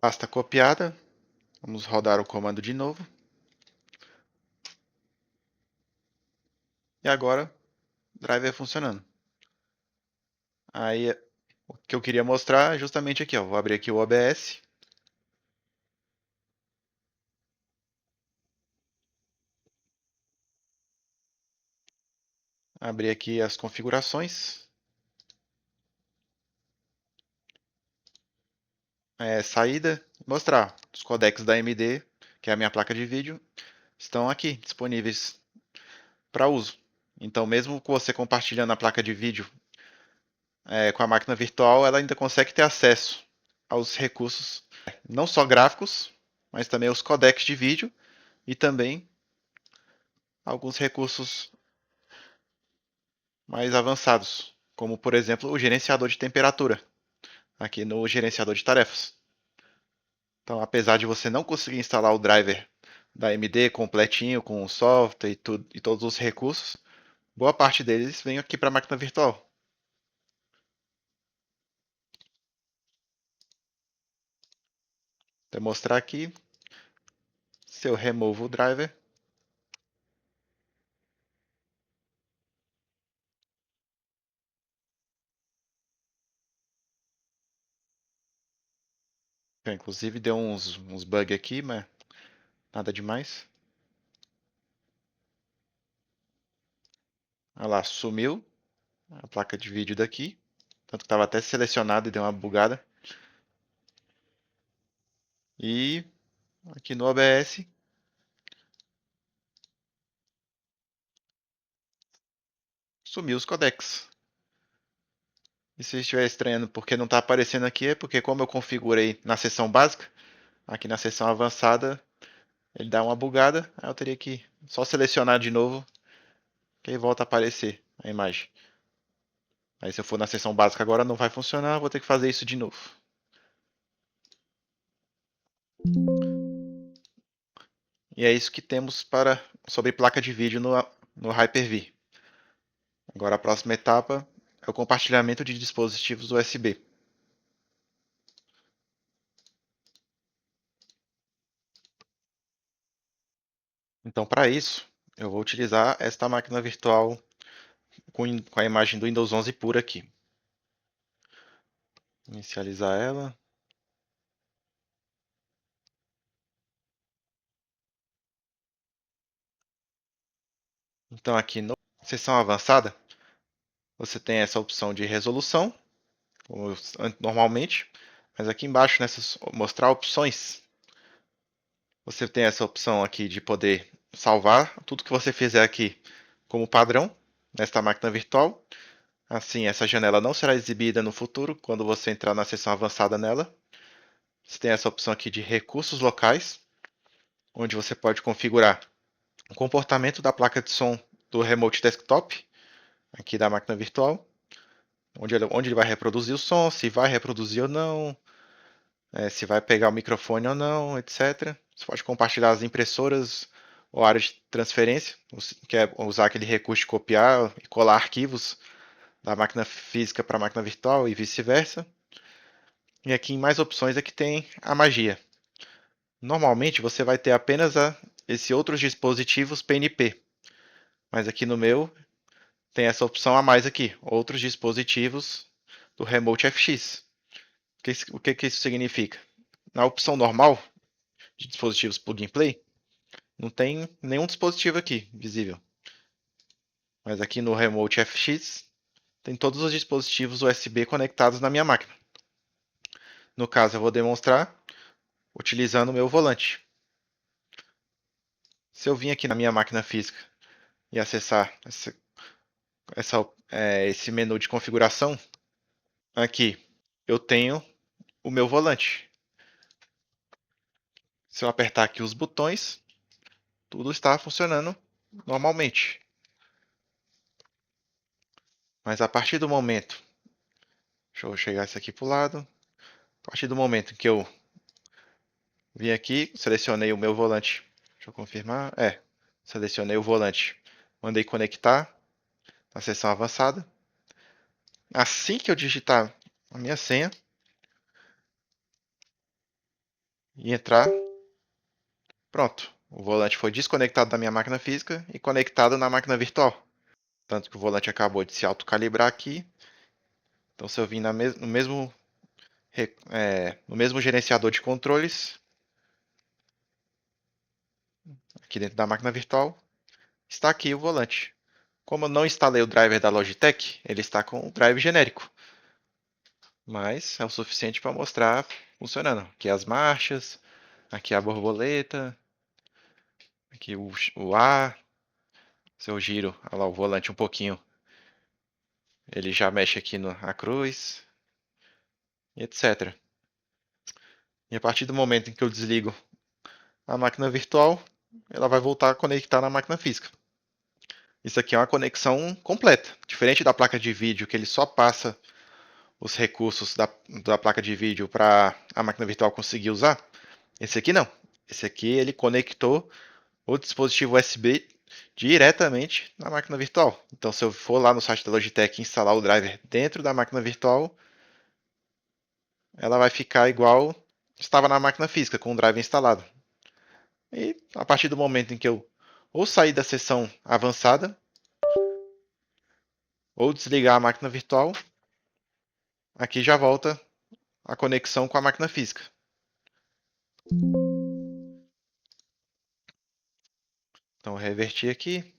Pasta copiada, vamos rodar o comando de novo. E agora, o driver funcionando. Aí, o que eu queria mostrar é justamente aqui, ó. Vou abrir aqui o OBS. Abrir aqui as configurações. Saída. Mostrar os codecs da AMD, que é a minha placa de vídeo, estão aqui, disponíveis para uso. Então, mesmo com você compartilhando a placa de vídeo com a máquina virtual, ela ainda consegue ter acesso aos recursos, não só gráficos, mas também os codecs de vídeo e também alguns recursos mais avançados, como por exemplo o gerenciador de temperatura, aqui no gerenciador de tarefas. Então, apesar de você não conseguir instalar o driver da AMD completinho com o software e todos os recursos, boa parte deles vem aqui para a máquina virtual. Vou mostrar aqui, se eu removo o driver, inclusive deu uns bugs aqui, mas nada demais. Olha lá, sumiu a placa de vídeo daqui, tanto que estava até selecionado e deu uma bugada. E aqui no OBS, sumiu os codecs. E se estiver estranhando porque não está aparecendo aqui, é porque como eu configurei na seção básica, aqui na seção avançada, ele dá uma bugada, aí eu teria que só selecionar de novo, que aí volta a aparecer a imagem. Aí se eu for na seção básica agora não vai funcionar, vou ter que fazer isso de novo. E é isso que temos sobre placa de vídeo no Hyper-V. Agora a próxima etapa é o compartilhamento de dispositivos USB. Então para isso, eu vou utilizar esta máquina virtual com a imagem do Windows 11 pura aqui. Inicializar ela. Então aqui na seção avançada, você tem essa opção de resolução, normalmente, mas aqui embaixo, nessas mostrar opções, você tem essa opção aqui de poder salvar tudo que você fizer aqui como padrão nesta máquina virtual. Assim, essa janela não será exibida no futuro quando você entrar na seção avançada nela. Você tem essa opção aqui de recursos locais, onde você pode configurar o comportamento da placa de som do Remote Desktop, aqui da máquina virtual, onde ele vai reproduzir o som, se vai reproduzir ou não, se vai pegar o microfone ou não, etc. Você pode compartilhar as impressoras ou área de transferência, você quer usar aquele recurso de copiar e colar arquivos da máquina física para a máquina virtual e vice-versa. E aqui em mais opções é que tem a magia. Normalmente você vai ter apenas esse outros dispositivos PNP, mas aqui no meu tem essa opção a mais aqui, outros dispositivos do Remote FX. O que isso significa? Na opção normal de dispositivos plug and play, não tem nenhum dispositivo aqui visível. Mas aqui no Remote FX tem todos os dispositivos USB conectados na minha máquina. No caso, eu vou demonstrar utilizando o meu volante. Se eu vir aqui na minha máquina física e acessar esse menu de configuração, aqui eu tenho o meu volante. Se eu apertar aqui os botões, tudo está funcionando normalmente. Mas a partir do momento, deixa eu chegar isso aqui para o lado, a partir do momento em que eu vim aqui, selecionei o meu volante, deixa eu confirmar, selecionei o volante, mandei conectar na seção avançada. Assim que eu digitar a minha senha e entrar, pronto. O volante foi desconectado da minha máquina física e conectado na máquina virtual. Tanto que o volante acabou de se autocalibrar aqui. Então, se eu vim no mesmo gerenciador de controles, aqui dentro da máquina virtual, está aqui o volante. Como eu não instalei o driver da Logitech, ele está com o drive genérico. Mas é o suficiente para mostrar funcionando. Aqui as marchas, aqui a borboleta, aqui o ar. Se eu giro olha lá, o volante um pouquinho, ele já mexe aqui na cruz, etc. E a partir do momento em que eu desligo a máquina virtual, ela vai voltar a conectar na máquina física. Isso aqui é uma conexão completa. Diferente da placa de vídeo, que ele só passa os recursos da placa de vídeo para a máquina virtual conseguir usar. Esse aqui não. Esse aqui ele conectou o dispositivo USB diretamente na máquina virtual. Então, se eu for lá no site da Logitech e instalar o driver dentro da máquina virtual, ela vai ficar igual estava na máquina física, com o driver instalado. E a partir do momento em que eu ou sair da sessão avançada, ou desligar a máquina virtual, aqui já volta a conexão com a máquina física. Então, eu reverti aqui.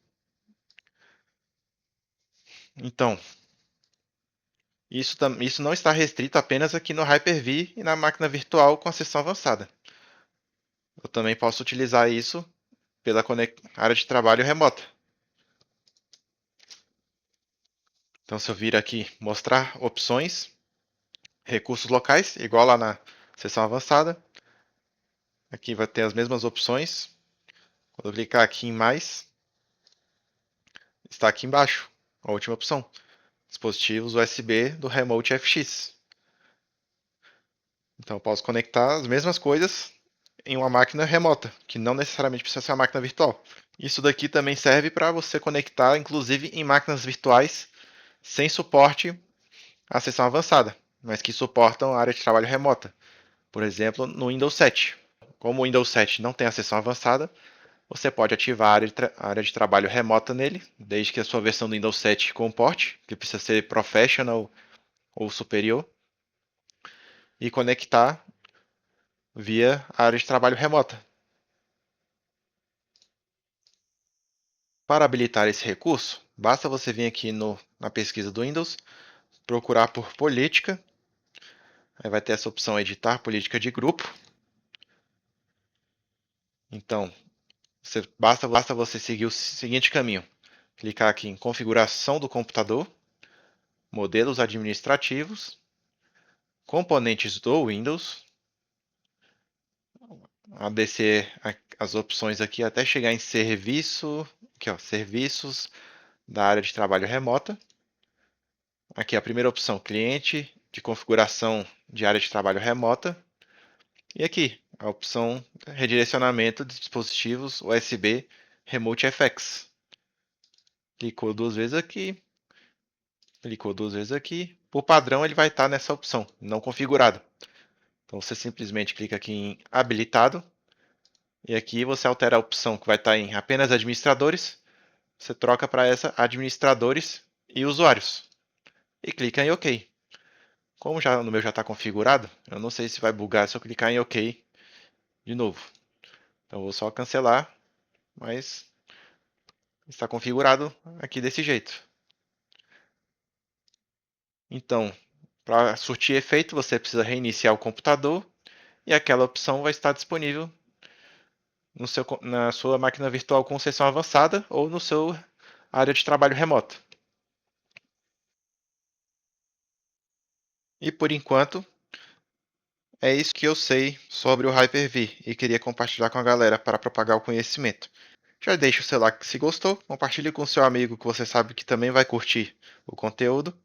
Então, isso não está restrito apenas aqui no Hyper-V e na máquina virtual com a sessão avançada. Eu também posso utilizar isso pela área de trabalho remota. Então, se eu vir aqui mostrar opções, recursos locais, igual lá na seção avançada, aqui vai ter as mesmas opções. Quando eu clicar aqui em mais, está aqui embaixo a última opção: dispositivos USB do Remote FX. Então, eu posso conectar as mesmas coisas em uma máquina remota, que não necessariamente precisa ser uma máquina virtual. Isso daqui também serve para você conectar, inclusive, em máquinas virtuais sem suporte à seção avançada, mas que suportam a área de trabalho remota. Por exemplo, no Windows 7. Como o Windows 7 não tem a seção avançada, você pode ativar a área de trabalho remota nele, desde que a sua versão do Windows 7 comporte, que precisa ser Professional ou superior, e conectar via a área de trabalho remota. Para habilitar esse recurso, basta você vir aqui na pesquisa do Windows, procurar por política Aí vai ter essa opção editar política de grupo. Então, basta você seguir o seguinte caminho. Clicar aqui em configuração do computador, modelos administrativos, componentes do Windows, a descer as opções aqui até chegar em serviço, aqui ó, serviços da área de trabalho remota. Aqui a primeira opção, cliente de configuração de área de trabalho remota. E aqui a opção redirecionamento de dispositivos USB Remote FX. Clicou duas vezes aqui, clicou duas vezes aqui. Por padrão ele vai estar nessa opção, não configurado. Então você simplesmente clica aqui em habilitado. E aqui você altera a opção que vai estar em apenas administradores. Você troca para essa administradores e usuários. E clica em OK. Como já no meu já está configurado, eu não sei se vai bugar se eu clicar em OK de novo. Então eu vou só cancelar, mas está configurado aqui desse jeito. Então, para surtir efeito, você precisa reiniciar o computador e aquela opção vai estar disponível na sua máquina virtual com sessão avançada ou no seu área de trabalho remoto. E por enquanto, é isso que eu sei sobre o Hyper-V e queria compartilhar com a galera para propagar o conhecimento. Já deixa o seu like se gostou, compartilhe com seu amigo que você sabe que também vai curtir o conteúdo.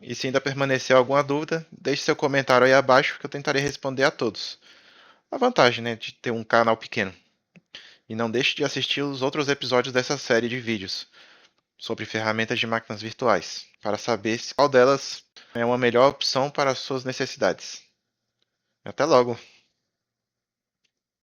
E se ainda permaneceu alguma dúvida, deixe seu comentário aí abaixo que eu tentarei responder a todos. A vantagem, né, de ter um canal pequeno. E não deixe de assistir os outros episódios dessa série de vídeos sobre ferramentas de máquinas virtuais, para saber qual delas é uma melhor opção para as suas necessidades. Até logo!